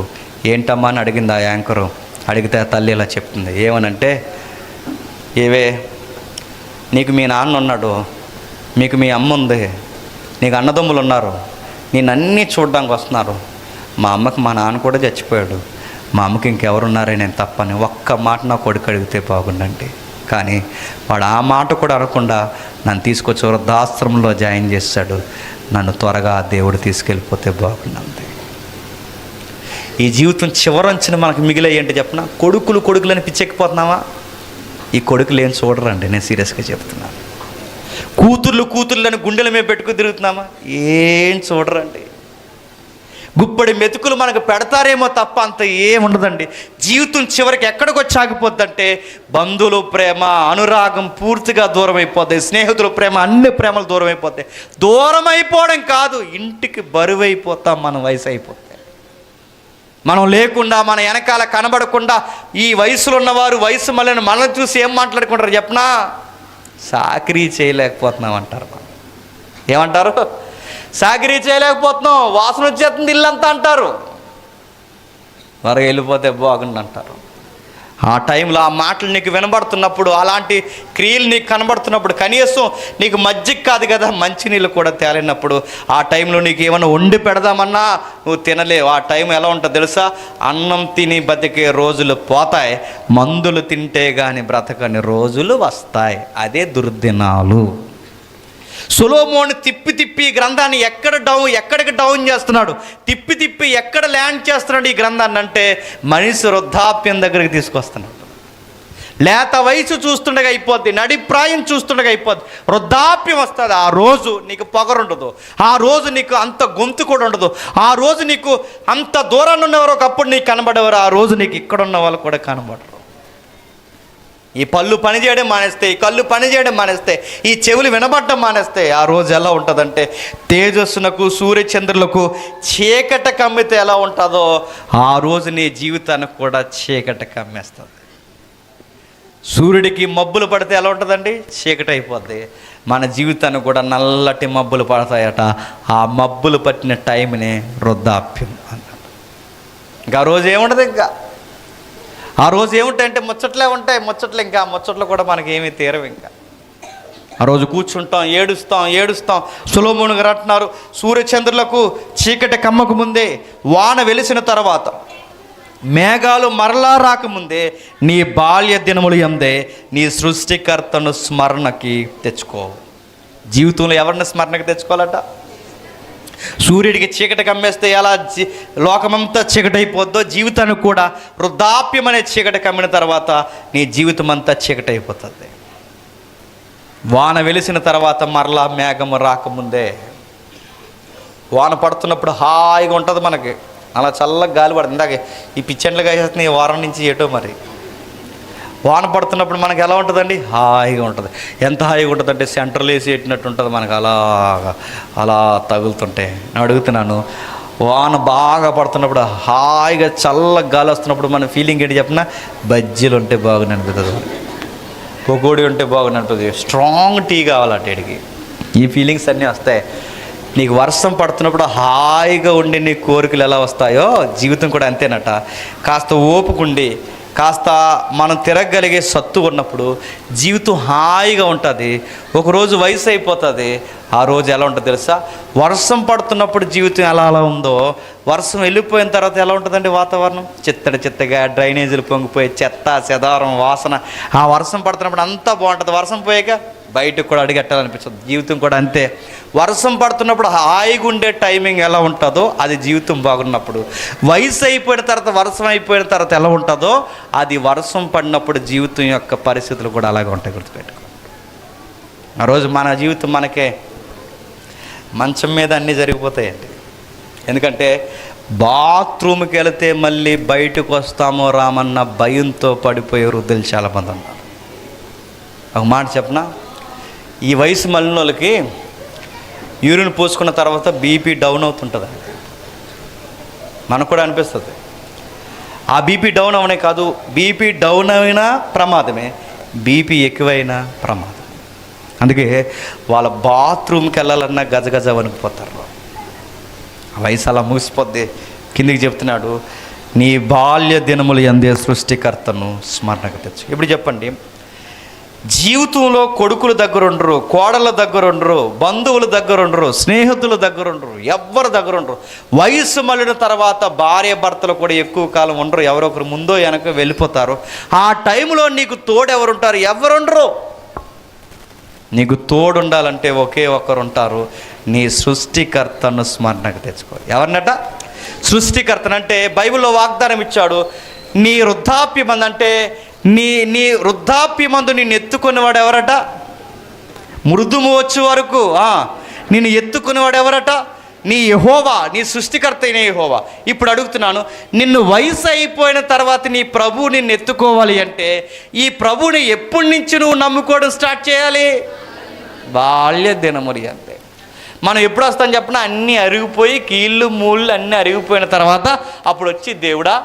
ఏంటమ్మా అని అడిగింది ఆ యాంకరు. అడిగితే ఆ తల్లి ఇలా చెప్తుంది, ఏమనంటే, ఏవే నీకు మీ నాన్న ఉన్నాడు, మీకు మీ అమ్మ ఉంది, నీకు అన్నదమ్ములు ఉన్నారు, నేను అన్నీ చూడడానికి వస్తున్నారు. మా అమ్మకి మా నాన్న కూడా చచ్చిపోయాడు, మా అమ్మకి ఇంకెవరున్నారే నేను తప్పని ఒక్క మాట నా కొడుకు అడిగితే బాగుండండి. కానీ వాడు ఆ మాట కూడా అనకుండా నన్ను తీసుకొచ్చి వృద్ధాశ్రమంలో జాయిన్ చేశాడు. నన్ను త్వరగా దేవుడు తీసుకెళ్ళిపోతే బాగుండండి. ఈ జీవితం చివరంచిన మనకు మిగిలేయంటే చెప్పిన కొడుకులని పిచ్చెక్కిపోతున్నావా? ఈ కొడుకులు ఏం చూడరండి, నేను సీరియస్గా చెప్తున్నాను. కూతుర్లని గుండెల మీద పెట్టుకుని తిరుగుతున్నామా? ఏం చూడరండి. గుప్పడి మెతుకులు మనకు పెడతారేమో తప్ప అంత ఏముండదండి. జీవితం చివరికి ఎక్కడికి వచ్చి ఆగిపోద్దంటే బంధువుల ప్రేమ, అనురాగం పూర్తిగా దూరం అయిపోతాయి. స్నేహితుల ప్రేమ, అన్ని ప్రేమలు దూరం అయిపోతాయి. దూరం అయిపోవడం కాదు, ఇంటికి బరువు అయిపోతాం. మనం వయసు అయిపోతే మనం లేకుండా, మన వెనకాల కనబడకుండా ఈ వయసులో ఉన్నవారు వయసు మళ్ళీ మనల్ని చూసి ఏం మాట్లాడుకుంటారు చెప్పనా? సాకిరీ చేయలేకపోతున్నాం అంటారు. మనం ఏమంటారు? సాకిరీ చేయలేకపోతున్నాం, వాసన వచ్చేస్తుంది ఇల్లంతా అంటారు. మరి వెళ్ళిపోతే బాగుండి అంటారు. ఆ టైంలో ఆ మాటలు నీకు వినబడుతున్నప్పుడు, అలాంటి క్రియలు నీకు కనబడుతున్నప్పుడు, కనీసం నీకు మజ్జిగ కాదు కదా మంచినీళ్ళు కూడా తేలినప్పుడు, ఆ టైంలో నీకు ఏమైనా వండి పెడదామన్నా నువ్వు తినలేవు. ఆ టైం ఎలా ఉంటుందో తెలుసా? అన్నం తిని బతికే రోజులు పోతాయి, మందులు తింటే కానీ బ్రతకని రోజులు వస్తాయి. అదే దుర్దినాలు. సొలొమోను తిప్పి గ్రంథాన్ని ఎక్కడికి డౌన్ చేస్తున్నాడు, తిప్పి ఎక్కడ ల్యాండ్ చేస్తున్నాడు ఈ గ్రంథాన్ని అంటే మనిషి వృద్ధాప్యం దగ్గరికి తీసుకొస్తున్నాడు. లేత వయసు చూస్తుండగా అయిపోద్ది, నడిప్రాయం చూస్తుండగా అయిపోద్ది, వృద్ధాప్యం వస్తుంది. ఆ రోజు నీకు పొగరుండదు, ఆ రోజు నీకు అంత గొంతు కూడా ఉండదు, ఆ రోజు నీకు అంత దూరాన్ని ఉన్నవారు ఒకప్పుడు నీకు కనబడేవారు, ఆ రోజు నీకు ఇక్కడ ఉన్న వాళ్ళు కూడా కనబడరు. ఈ పళ్ళు పనిచేయడం మానేస్తే, ఈ కళ్ళు పనిచేయడం మానేస్తే, ఈ చెవులు వినబడడం మానేస్తే ఆ రోజు ఎలా ఉంటుందంటే తేజస్సునకు సూర్యచంద్రులకు చీకట కమ్మితే ఎలా ఉంటుందో ఆ రోజు నీ జీవితానికి కూడా చీకట కమ్మేస్తుంది. సూర్యుడికి మబ్బులు పడితే ఎలా ఉంటుందండి? చీకటి అయిపోద్ది. మన జీవితానికి కూడా నల్లటి మబ్బులు పడతాయట. ఆ మబ్బులు పట్టిన టైంనే వృద్ధాప్యం అన్నాడు. ఇంకా ఆ రోజు ఏముండదు. ఇంకా ఆ రోజు ఏముంటాయంటే ముచ్చట్లే ఉంటాయి. ఇంకా ముచ్చట్లు కూడా మనకి ఏమీ తీరవు. ఇంకా ఆ రోజు కూర్చుంటాం, ఏడుస్తాం. సొలొమోను గారు అంటున్నారు, సూర్యచంద్రులకు చీకటి కమ్మకు ముందే, వాన వెలిసిన తర్వాత, మేఘాలు మరలా రాకముందే నీ బాల్య దినములు యందే నీ సృష్టికర్తను స్మరణకి తెచ్చుకో. జీవితంలో ఎవరిని స్మరణకి తెచ్చుకోవాలట? సూర్యుడికి చీకటి కమ్మేస్తే ఎలా లోకమంతా చీకటి అయిపోద్దో, జీవితానికి కూడా వృద్ధాప్యం అనే చీకటి కమ్మిన తర్వాత నీ జీవితం అంతా చీకటి అయిపోతుంది. వాన వెలిసిన తర్వాత మరలా మేఘము రాకముందే, వాన పడుతున్నప్పుడు హాయిగా ఉంటుంది మనకి, అలా చల్లగా గాలి పడుతుంది. ఇందాక ఈ పిచ్చెండ్లుగా వేసేస్తుంది ఈ వారం నుంచి ఏటో మరి. వాన పడుతున్నప్పుడు మనకి ఎలా ఉంటుందండి? హాయిగా ఉంటుంది. ఎంత హాయిగా ఉంటుందంటే సెంట్రల్ వేసి పెట్టినట్టు ఉంటుంది మనకు, అలా తగులుతుంటే. నేను అడుగుతున్నాను, వాన బాగా పడుతున్నప్పుడు హాయిగా చల్లగా గాలి వస్తున్నప్పుడు మన ఫీలింగ్ ఏంటి చెప్పినా? బజ్జీలు ఉంటే బాగుంది అనిపిస్తుంది, పకోడీ ఉంటే బాగుంది అనిపిస్తుంది, స్ట్రాంగ్ టీ కావాలంటే ఇడికి. ఈ ఫీలింగ్స్ అన్నీ వస్తాయి. నీకు వర్షం పడుతున్నప్పుడు హాయిగా ఉండి నీ కోరికలు ఎలా వస్తాయో జీవితం కూడా అంతేనట. కాస్త ఓపుకుండి, కాస్త మనం తిరగగలిగే సత్తు ఉన్నప్పుడు జీవితం హాయిగా ఉంటుంది. ఒకరోజు వయసు అయిపోతుంది, ఆ రోజు ఎలా ఉంటుంది తెలుసా? వర్షం పడుతున్నప్పుడు జీవితం ఎలా ఉందో, వర్షం వెళ్ళిపోయిన తర్వాత ఎలా ఉంటుందండి వాతావరణం? చిత్తగా డ్రైనేజీలు పొంగిపోయి చెత్త చెదారం వాసన. ఆ వర్షం పడుతున్నప్పుడు అంతా బాగుంటుంది, వర్షం పోయాక బయటకు కూడా అడిగట్టాలనిపిస్తుంది. జీవితం కూడా అంతే. వర్షం పడుతున్నప్పుడు హాయిగా ఉండే టైమింగ్ ఎలా ఉంటుందో అది జీవితం బాగున్నప్పుడు, వయసు అయిపోయిన తర్వాత వర్షం అయిపోయిన తర్వాత ఎలా ఉంటుందో అది వర్షం పడినప్పుడు జీవితం యొక్క పరిస్థితులు కూడా అలాగే ఉంటాయి. గుర్తుపెట్టుకో. ఆ రోజు మన జీవితం మనకే మంచం మీద అన్నీ జరిగిపోతాయండి. ఎందుకంటే బాత్రూమ్కి వెళితే మళ్ళీ బయటకు వస్తామో రామన్న భయంతో పడిపోయే వృద్ధులు చాలామంది ఉన్నారు. ఒక మాట చెప్పనా? ఈ వయసు మళ్ళిన వాళ్ళకి యూరిన్ పోసుకున్న తర్వాత బీపీ డౌన్ అవుతుంటుంది. మనకు కూడా అనిపిస్తుంది. ఆ బీపీ డౌన్ అవనే కాదు, బీపీ డౌన్ అయినా ప్రమాదమే, బీపీ ఎక్కువైనా ప్రమాదం. అందుకే వాళ్ళ బాత్రూమ్కి వెళ్ళాలన్నా గజగజ వణికిపోతారు. ఆ వయసు అలా ముగిసిపోద్ది. కిందికి చెప్తున్నాడు, నీ బాల్య దినములు యందే సృష్టికర్తను స్మరణకు తెచ్చు. ఇప్పుడు చెప్పండి, జీవితంలో కొడుకుల దగ్గర ఉండరు, కోడళ్ళ దగ్గర ఉండరు, బంధువుల దగ్గర ఉండరు, స్నేహితుల దగ్గర ఉండరు, ఎవ్వరి దగ్గర ఉండరు. వయసు మళ్ళిన తర్వాత భార్య భర్తలు కూడా ఎక్కువ కాలం ఉండరు, ఎవరొకరు ముందో వెనక వెళ్ళిపోతారు. ఆ టైంలో నీకు తోడు ఎవరుంటారు? ఎవరుండరు. నీకు తోడు ఉండాలంటే ఒకే ఒక్కరు ఉంటారు, నీ సృష్టికర్తను స్మరణకు తెచ్చుకో. ఎవరినట? సృష్టికర్తనంటే బైబిల్లో వాగ్దానం ఇచ్చాడు. నీ వృద్ధాప్యమందు అంటే నీ వృద్ధాప్యమందు నిన్ను ఎత్తుకునేవాడు ఎవరట? మృదుము వచ్చే వరకు నిన్ను ఎత్తుకునేవాడు ఎవరట? నీ యెహోవా, నీ సృష్టికర్త అయిన యెహోవా. ఇప్పుడు అడుగుతున్నాను, నిన్ను వయసు అయిపోయిన తర్వాత నీ ప్రభువు నిన్ను ఎత్తుకోవాలి అంటే ఈ ప్రభువుని ఎప్పటి నుంచి నువ్వు నమ్ముకోవడం స్టార్ట్ చేయాలి? బాల్య దినములు అంతే. మనం ఎప్పుడు వస్తాం చెప్పినా అన్నీ అరిగిపోయి కీళ్ళు మూళ్ళు అన్నీ అరిగిపోయిన తర్వాత అప్పుడు వచ్చి దేవుడా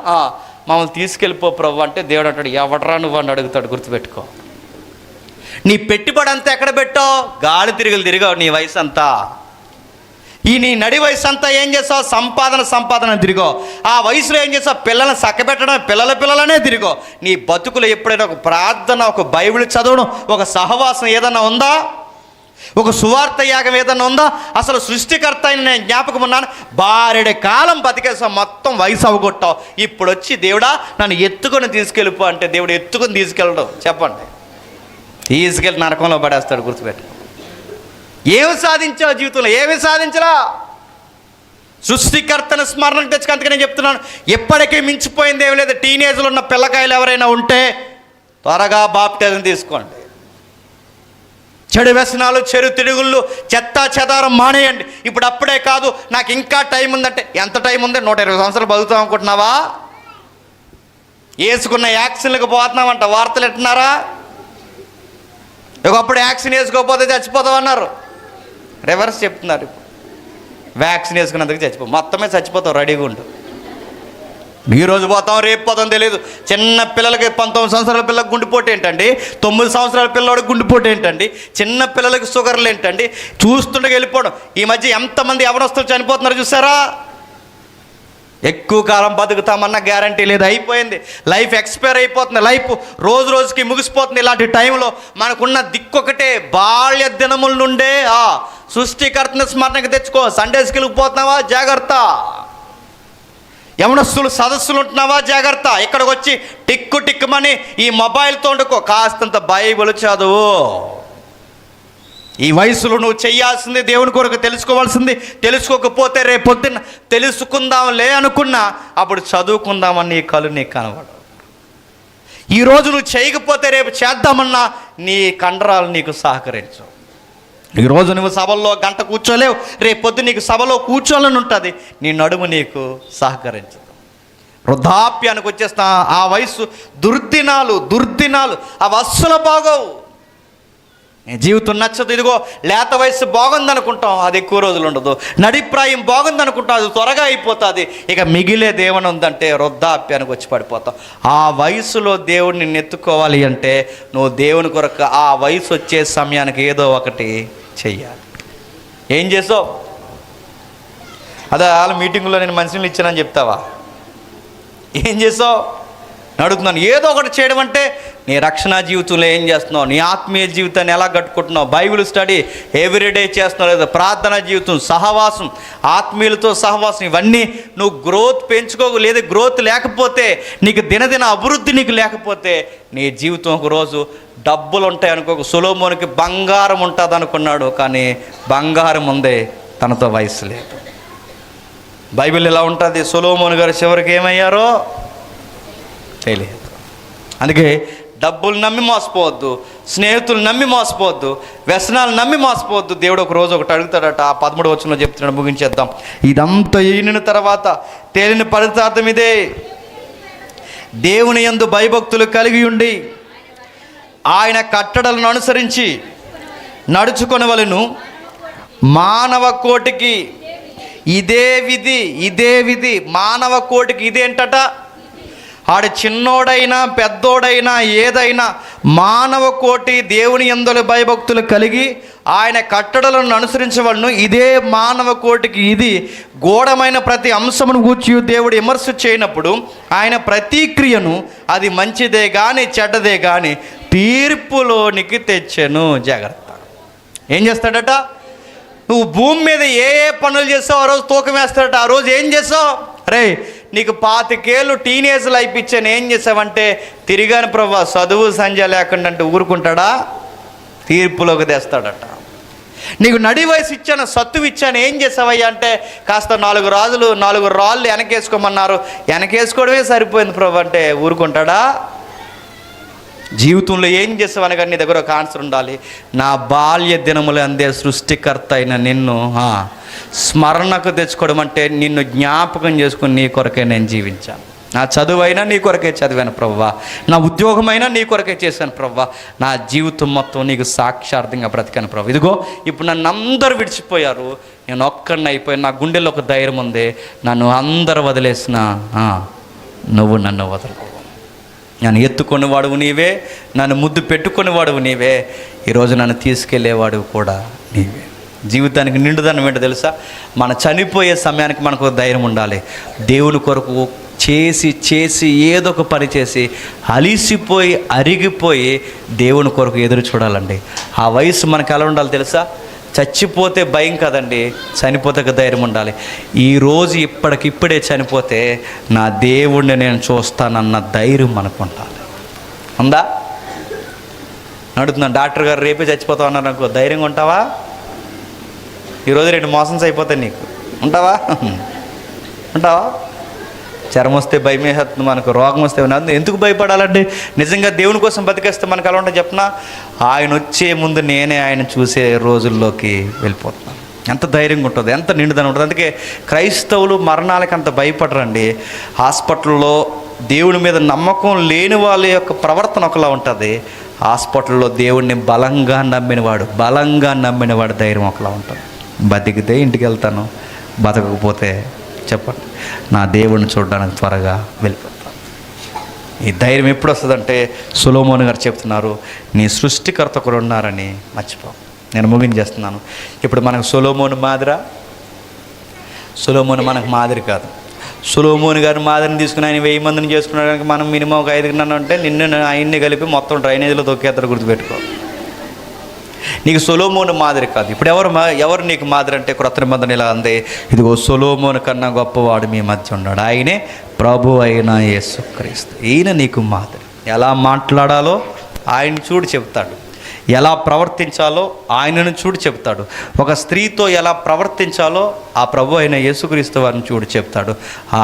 మమ్మల్ని తీసుకెళ్ళిపో ప్రభు అంటే దేవుడు అంటాడు, ఎవడరా నువ్వు అని అడుగుతాడు. గుర్తుపెట్టుకో. నీ పెట్టుబడి అంతా ఎక్కడ పెట్టావు? గాలి తిరిగావు నీ వయసు అంతా. నీ నడి వయసు అంతా ఏం చేస్తావు? సంపాదన తిరిగో. ఆ వయసులో ఏం చేస్తావు? పిల్లల్ని చక్కబెట్టడం, పిల్లలనే తిరిగో. నీ బతుకులు ఎప్పుడైనా ఒక ప్రార్థన, ఒక బైబిల్ చదవడం, ఒక సహవాసం ఏదన్నా ఉందా? ఒక సువార్త యాగం ఏదన్నా ఉందా? అసలు సృష్టికర్త అయిన నేను జ్ఞాపకం ఉన్నాను. బారెడే కాలం బతికేసావు, మొత్తం వయసు అవగొట్టావు. ఇప్పుడు వచ్చి దేవుడా నన్ను ఎత్తుకొని తీసుకెళ్ళిపో అంటే దేవుడు ఎత్తుకొని తీసుకెళ్ళడం. చెప్పండి, తీసుకెళ్ళి నరకంలో పడేస్తాడు. గుర్తుపెట్టు. ఏమి సాధించావు జీవితంలో? ఏమి సాధించరా? సృష్టికర్తను స్మరణకు తెచ్చుకు. అందుకే నేను చెప్తున్నాను, ఎప్పటికీ మించిపోయింది ఏమి లేదు. టీనేజ్లో ఉన్న పిల్లకాయలు ఎవరైనా ఉంటే త్వరగా బాప్టిజం తీసుకోండి. చెడు వ్యసనాలు, చెడు తిరుగుళ్ళు, చెత్త చెదారం మానేయండి. ఇప్పుడు అప్పుడే కాదు, నాకు ఇంకా టైం ఉందంటే ఎంత టైం ఉంది? 120 సంవత్సరాలు బతుకుతాం అనుకుంటున్నావా? వేసుకున్న యాక్సిన్లకు పోతున్నామంట. వార్తలు ఎట్టున్నారా? ఒకప్పుడు యాక్సిన్ వేసుకోకపోతే చచ్చిపోతావు అన్నారు. రివర్స్ చెప్తున్నారు. ఇప్పుడు వ్యాక్సిన్ వేసుకున్నందుకు మొత్తమే చచ్చిపోతావు. రెడీగా ఉండు. ఈరోజు పోతాం, రేపు పోతాం తెలియదు. చిన్న పిల్లలకి 19 సంవత్సరాల పిల్లలకు గుండెపోటు ఏంటండి? 9 సంవత్సరాల పిల్లవాడికి గుండెపోటు ఏంటండి? చిన్న పిల్లలకి షుగర్లు ఏంటండి? చూస్తుండగా వెళ్ళిపోవడం. ఈ మధ్య ఎంతమంది యవనస్తులు చనిపోతున్నారు చూసారా? ఎక్కువ కాలం బతుకుతామన్న గ్యారంటీ లేదు. అయిపోయింది. లైఫ్ ఎక్స్పైర్ అయిపోతుంది. లైఫ్ రోజు రోజుకి ముగిసిపోతుంది. ఇలాంటి టైంలో మనకున్న దిక్కొకటే, బాల్య దినముల నుండే సృష్టికర్తను స్మరణకు తెచ్చుకో. సండే స్కూల్కి పోతున్నావా? జాగ్రత్త. యవనస్తులు సదస్సులు ఉంటున్నావా? జాగ్రత్త. ఇక్కడికి వచ్చి టిక్కుమని ఈ మొబైల్తో వండుకో. కాస్తంత బైబిల్ చదువు. ఈ వయసులో నువ్వు చేయాల్సింది దేవుని కొరకు తెలుసుకోవాల్సింది. తెలుసుకోకపోతే రేపు పొద్దున్న తెలుసుకుందాంలే అనుకున్నా అప్పుడు చదువుకుందామని నీ కళ్ళు నీకు కనబడవు. ఈరోజు నువ్వు చేయకపోతే రేపు చేద్దామన్నా నీ కండరాలు నీకు సహకరించవు. ఈరోజు నువ్వు సభల్లో గంట కూర్చోలేవు, రేపు పొద్దు నీకు సభలో కూర్చోవాలని ఉంటుంది, నీ నడుము నీకు సహకరించదు. వృద్ధాప్యానికి వచ్చేస్తా ఆ వయసు దుర్దినాలు అవి అస్సలు బాగోవు. జీవితం నచ్చదు. ఇదిగో లేత వయసు బాగుందనుకుంటాం, అది ఎక్కువ రోజులు ఉండదు. నడిప్రాయం బాగుందనుకుంటాం, అది త్వరగా అయిపోతుంది. ఇక మిగిలేది ఏమైనా ఉందంటే వృద్ధాప్యానికి వచ్చి పడిపోతాం. ఆ వయసులో దేవుడిని నెత్తుకోవాలి అంటే నువ్వు దేవుని కొరకు ఆ వయసు వచ్చే సమయానికి ఏదో ఒకటి చెయ్యాలి. ఏం చేసావు? అదే వాళ్ళ మీటింగులో నేను మనుషులు ఇచ్చానని చెప్తావా? ఏం చేసావు? అడుగుతున్నాను. ఏదో ఒకటి చేయడం అంటే నీ రక్షణ జీవితంలో ఏం చేస్తున్నావు? నీ ఆత్మీయ జీవితాన్ని ఎలా కట్టుకుంటున్నావు? బైబిల్ స్టడీ ఎవ్రీడే చేస్తున్నావు లేదా? ప్రార్థన జీవితం, సహవాసం, ఆత్మీయులతో సహవాసం, ఇవన్నీ నువ్వు గ్రోత్ పెంచుకోకు. లేదా గ్రోత్ లేకపోతే, నీకు దినదిన అభివృద్ధి నీకు లేకపోతే నీ జీవితం ఒక రోజు డబ్బులు ఉంటాయి అనుకో. సొలొమోనుకి బంగారం ఉంటుంది అనుకున్నాడు, కానీ బంగారం ఉందే, తనతో వయసు లేదు. బైబిల్ ఎలా ఉంటుంది? సొలొమోను గారు చివరికి ఏమయ్యారో తెలియదు. అందుకే డబ్బులు నమ్మి మోసపోవద్దు, స్నేహితులు నమ్మి మోసపోవద్దు, వ్యసనాలు నమ్మి మోసపోవద్దు. దేవుడు ఒక రోజు ఒకటి అడుగుతాడట. ఆ 13వ వచనంలో చెప్తున్నాడు, ముగించేద్దాం. ఇదంతా ఈనిన తర్వాత తేలిన ఫలితార్థం ఇదే: దేవుని యందు భయభక్తులు కలిగి ఉండి ఆయన కట్టడలను అనుసరించి నడుచుకొనవలెను. మానవ కోటికి ఇదే విధి. మానవ కోటికి ఇదేంటట? ఆడు చిన్నోడైనా పెద్దోడైనా ఏదైనా మానవ కోటి దేవుని యందు భయభక్తులు కలిగి ఆయన కట్టడలను అనుసరించవలను. ఇదే మానవ కోటికి ఇది గూఢమైన ప్రతి అంశమును గూర్చి దేవుడు విమర్శ చేయనప్పుడు ఆయన ప్రతిక్రియను అది మంచిదే కానీ చెడ్డదే కానీ తీర్పులోనికి తెచ్చెను. జాగ్రత్త. ఏం చేస్తాడట? నువ్వు భూమి మీద ఏ ఏ పనులు చేస్తావు ఆ రోజు తూకం వేస్తాడట. ఆ రోజు ఏం చేస్తావు? రే, నీకు 25 ఏళ్ళు టీనేజ్ లైఫ్ ఇచ్చాను, ఏం చేసావంటే తిరిగాను ప్రభా, చదువు సంధ్య లేకుండా అంటే ఊరుకుంటాడా? తీర్పులోకి తెస్తాడట. నీకు నడి వయసు ఇచ్చాను, సత్తువు ఇచ్చాను, ఏం చేసావయ్యా అంటే కాస్త 4 రాళ్ళు వెనకేసుకోమన్నారు, వెనకేసుకోవడమే సరిపోయింది ప్రభు అంటే ఊరుకుంటాడా? జీవితంలో ఏం చేసావని కానీ నీ దగ్గర ఒక ఆన్సర్ ఉండాలి. నా బాల్య దినములు అందే సృష్టికర్త అయిన నిన్ను స్మరణకు తెచ్చుకోవడం అంటే నిన్ను జ్ఞాపకం చేసుకుని నీ కొరకే నేను జీవించాను. నా చదువైనా నీ కొరకే చదివాను ప్రవ్వా, నా ఉద్యోగమైనా నీ కొరకే చేశాను ప్రవ్వా, నా జీవితం మొత్తం నీకు సాక్షార్థంగా బ్రతికాను ప్రభు. ఇదిగో ఇప్పుడు నన్ను అందరూ విడిచిపోయారు, నేను ఒక్కడిని అయిపోయాను. నా గుండెల్లో ఒక ధైర్యం ఉంది, నన్ను అందరూ వదిలేసిన నువ్వు నన్ను వదలకు. నన్ను ఎత్తుకొని వాడువు నీవే, నన్ను ముద్దు పెట్టుకొని వాడువు నీవే, ఈరోజు నన్ను తీసుకెళ్ళేవాడు కూడా నీవే. జీవితానికి నిండుదనం ఏంటో తెలుసా? మన చనిపోయే సమయానికి మనకు ధైర్యం ఉండాలి. దేవుని కొరకు చేసి చేసి ఏదో ఒక పని చేసి అలిసిపోయి అరిగిపోయి దేవుని కొరకు ఎదురు చూడాలండి. ఆ వయసు మనకు ఎలా ఉండాలి తెలుసా? చచ్చిపోతే భయం కదండి, చనిపోతే ధైర్యం ఉండాలి. ఈరోజు ఇప్పటికిప్పుడే చనిపోతే నా దేవుణ్ణి నేను చూస్తానన్న ధైర్యం మనకు ఉండాలి. ఉందా? అడుగుతున్నాను, డాక్టర్ గారు రేపే చచ్చిపోతావు అన్నారు నాకు, ధైర్యంగా ఉంటావా? ఈరోజు 2 మోషన్స్ అయిపోతాయి నీకు, ఉంటావా? ఉంటావా? చర్మం వస్తే భయం వేస్తుంది మనకు, రోగం వస్తే ఎందుకు భయపడాలండి? నిజంగా దేవుని కోసం బతికేస్తే మనకు ఎలా ఉంటుంది చెప్పనా? ఆయన వచ్చే ముందు నేనే ఆయన చూసే రోజుల్లోకి వెళ్ళిపోతున్నాను. ఎంత ధైర్యంగా ఉంటుంది, ఎంత నిండుదనం ఉంటుంది. అందుకే క్రైస్తవులు మరణాలకి అంత భయపడరండి. హాస్పిటల్లో దేవుని మీద నమ్మకం లేని వాళ్ళ యొక్క ప్రవర్తన ఒకలా ఉంటుంది, హాస్పిటల్లో దేవుడిని బలంగా నమ్మినవాడు ధైర్యం ఒకలా ఉంటుంది. బతికితే ఇంటికి వెళ్తాను, బతకకపోతే చెప్పండి నా దేవుడిని చూడడానికి త్వరగా వెళ్ళిపోతాను. ఈ ధైర్యం ఎప్పుడు వస్తుందంటే సొలొమోను గారు చెప్తున్నారు, నీ సృష్టికర్త కూడా ఉన్నారని మర్చిపో. నేను ముగించేస్తున్నాను. ఇప్పుడు మనకు సొలొమోను మనకు మాదిరి కాదు. సొలొమోను గారి మాదిరిని తీసుకుని ఆయన 1000 మందిని చేసుకున్నాడానికి మనం మినిమం ఒక 5 అంటే నిన్ను ఆయన్ని కలిపి మొత్తం డ్రైనేజీలో తొక్కేస్తారు, గుర్తుపెట్టుకో. నీకు సొలొమోను మాదిరి కాదు. ఇప్పుడు ఎవరు నీకు మాదిరి అంటే క్రొత్త నిబంధన ఇలా అంది, ఇదిగో సొలొమోను కన్నా గొప్పవాడు మీ మధ్య ఉన్నాడు, ఆయనే ప్రభు అయిన యేసుక్రీస్తు. ఈయన నీకు మాదిరి. ఎలా మాట్లాడాలో ఆయన చూడు చెప్తాడు, ఎలా ప్రవర్తించాలో ఆయనను చూడు చెప్తాడు, ఒక స్త్రీతో ఎలా ప్రవర్తించాలో ఆ ప్రభు అయిన యేసుక్రీస్తు వారిని చూడు చెప్తాడు.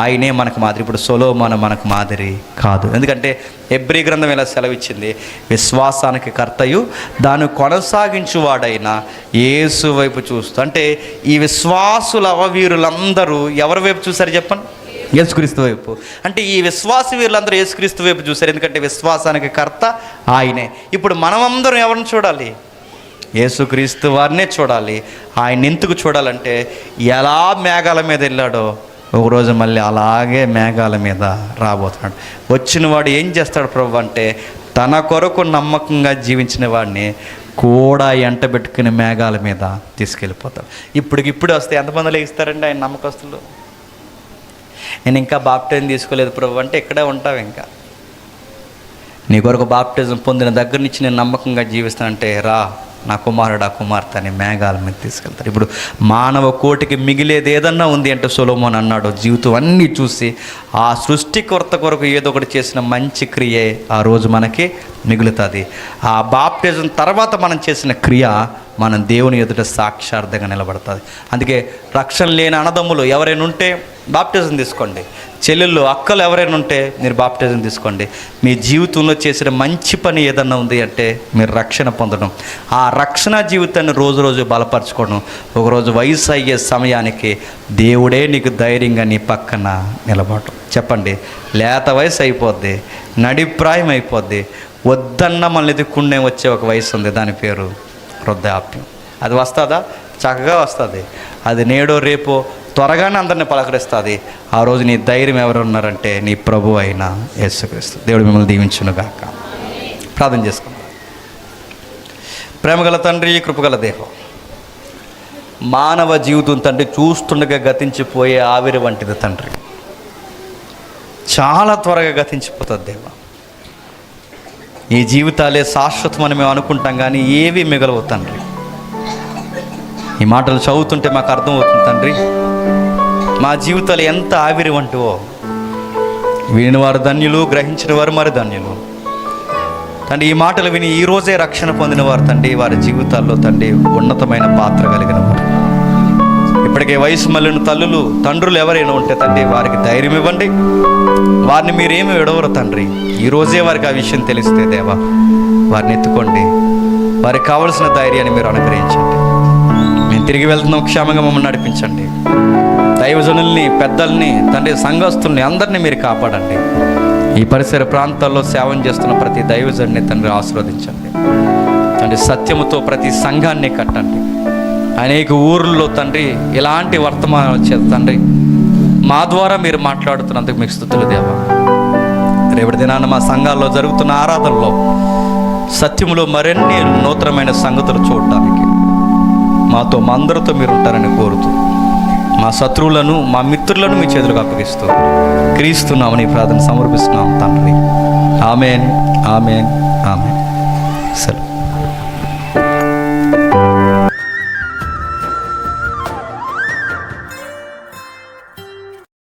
ఆయనే మనకు మాదిరి. ఇప్పుడు సొలొమోను మనకు మాదిరి కాదు. ఎందుకంటే హెబ్రీ గ్రంథం ఇలా సెలవిచ్చింది, విశ్వాసానికి కర్తయు దాన్ని కొనసాగించువాడైన యేసు వైపు చూస్తూ. అంటే ఈ విశ్వాసుల వీరులందరూ ఎవరి వైపు చూశారు చెప్పండి? యేసుక్రీస్తు వైపు. అంటే ఈ విశ్వాస వీరులందరూ యేసుక్రీస్తు వైపు చూశారు, ఎందుకంటే విశ్వాసానికి కర్త ఆయనే. ఇప్పుడు మనమందరం ఎవరిని చూడాలి? యేసుక్రీస్తు వారినే చూడాలి. ఆయన ఎందుకు చూడాలంటే ఎలా మేఘాల మీద వెళ్ళాడో ఒకరోజు మళ్ళీ అలాగే మేఘాల మీద రాబోతున్నాడు. వచ్చిన వాడు ఏం చేస్తాడు ప్రభు అంటే తన కొరకు నమ్మకంగా జీవించిన వాడిని కూడా ఎంటబెట్టుకుని మేఘాల మీద తీసుకెళ్ళిపోతాడు. ఇప్పుడే వస్తే ఎంతమంది లేగిస్తారండి ఆయన నమ్మకస్తులు? నేను ఇంకా బాప్టిజం తీసుకోలేదు ప్రభు అంటే ఇక్కడే ఉంటావు. ఇంకా నీ కొరకు బాప్టిజం పొందిన దగ్గర నుంచి నేను నమ్మకంగా జీవిస్తానంటే రా నా కుమారుడు, ఆ కుమార్తె అని మేఘాల మీద తీసుకెళ్తారు. ఇప్పుడు మానవ కోటికి మిగిలేది ఏదన్నా ఉంది అంటే సొలొమోను అన్నాడు, జీవితం అన్నీ చూసి ఆ సృష్టికర్త కొరకు ఏదో ఒకటి చేసిన మంచి క్రియే ఆ రోజు మనకి మిగులుతుంది. ఆ బాప్టిజం తర్వాత మనం చేసిన క్రియ మనం దేవుని ఎదుట సాక్షార్థంగా నిలబడుతుంది. అందుకే రక్షణ లేని అన్నదమ్ములు ఎవరైనా ఉంటే బాప్టిజం తీసుకోండి. చెల్లెళ్ళు అక్కలు ఎవరైనా ఉంటే మీరు బాప్టిజం తీసుకోండి. మీ జీవితంలో చేసిన మంచి పని ఏదన్నా ఉంది అంటే మీరు రక్షణ పొందడం, ఆ రక్షణ జీవితాన్ని రోజు బలపరచుకోవడం. ఒకరోజు వయసు అయ్యే సమయానికి దేవుడే నీకు ధైర్యంగా నీ పక్కన నిలబడటం. చెప్పండి, లేత వయసు అయిపోద్ది, నడిప్రాయం అయిపోద్ది, వద్దన్న మనల్ని ఎదుక్కుండే వచ్చే ఒక వయసు ఉంది, దాని పేరు వృద్ధాప్యం. అది వస్తుందా? చక్కగా వస్తుంది. అది నేడో రేపో త్వరగానే అందరిని పలకరిస్తుంది. ఆ రోజు నీ ధైర్యం ఎవరు ఉన్నారంటే నీ ప్రభు అయిన యేసుక్రీస్తు. దేవుడు మిమ్మల్ని దీవించునుగాక. ప్రార్థన చేసుకుందాం. ప్రేమగల తండ్రి, కృపగల దేవం, మానవ జీవితం తండ్రి చూస్తుండగా గతించిపోయే ఆవిరి వంటిది తండ్రి. చాలా త్వరగా గతించిపోతుంది దేవా. ఈ జీవితాలే శాశ్వతమని మేము అనుకుంటాం, కానీ ఏవి మిగలవు తండ్రి. ఈ మాటలు చదువుతుంటే మాకు అర్థమవుతుంది తండ్రి, మా జీవితాలు ఎంత ఆవిరి వంటివో. విని వారు ధన్యులు, గ్రహించిన వారు మరి ధన్యులు తండ్రి. ఈ మాటలు విని ఈరోజే రక్షణ పొందిన వారు తండ్రి, వారి జీవితాల్లో తండ్రి ఉన్నతమైన పాత్ర కలిగిన వారు. ఇప్పటికే వయసు మళ్ళిన తల్లులు, తండ్రులు ఎవరైనా ఉంటే తండ్రి వారికి ధైర్యం ఇవ్వండి. వారిని మీరేమి విడవరు తండ్రి. ఈరోజే వారికి ఆ విషయం తెలిస్తే దేవా, వారిని ఎత్తుకోండి. వారికి కావలసిన ధైర్యాన్ని మీరు అనుగ్రహించండి. మేము తిరిగి వెళ్తున్నాం, క్షేమంగా మమ్మల్ని నడిపించండి. దైవజనుల్ని, పెద్దల్ని తండ్రి, సంఘస్థుల్ని అందరినీ మీరు కాపాడండి. ఈ పరిసర ప్రాంతాల్లో సేవం చేస్తున్న ప్రతి దైవజన్ని తండ్రి ఆశీర్వదించండి తండ్రి. సత్యముతో ప్రతి సంఘాన్ని కట్టండి. అనేక ఊర్లలో తండ్రి ఇలాంటి వర్తమానాలు వచ్చేది తండ్రి. మా ద్వారా మీరు మాట్లాడుతున్నందుకు మీకు స్తుతులు దేవా. రేపటి దినాన మా సంఘాల్లో జరుగుతున్న ఆరాధనలో సత్యములో మరిన్ని నూతనమైన సంగతులు చూడటానికి మాతో, మా అందరితో మీరు ఉంటారని కోరుతూ, మా శత్రువులను, మా మిత్రులను మీ చేతులకు అప్పగిస్తూ క్రీస్తున్నామని ప్రార్థన సమర్పిస్తున్నాం తండ్రి. Amen, amen, amen. సరే.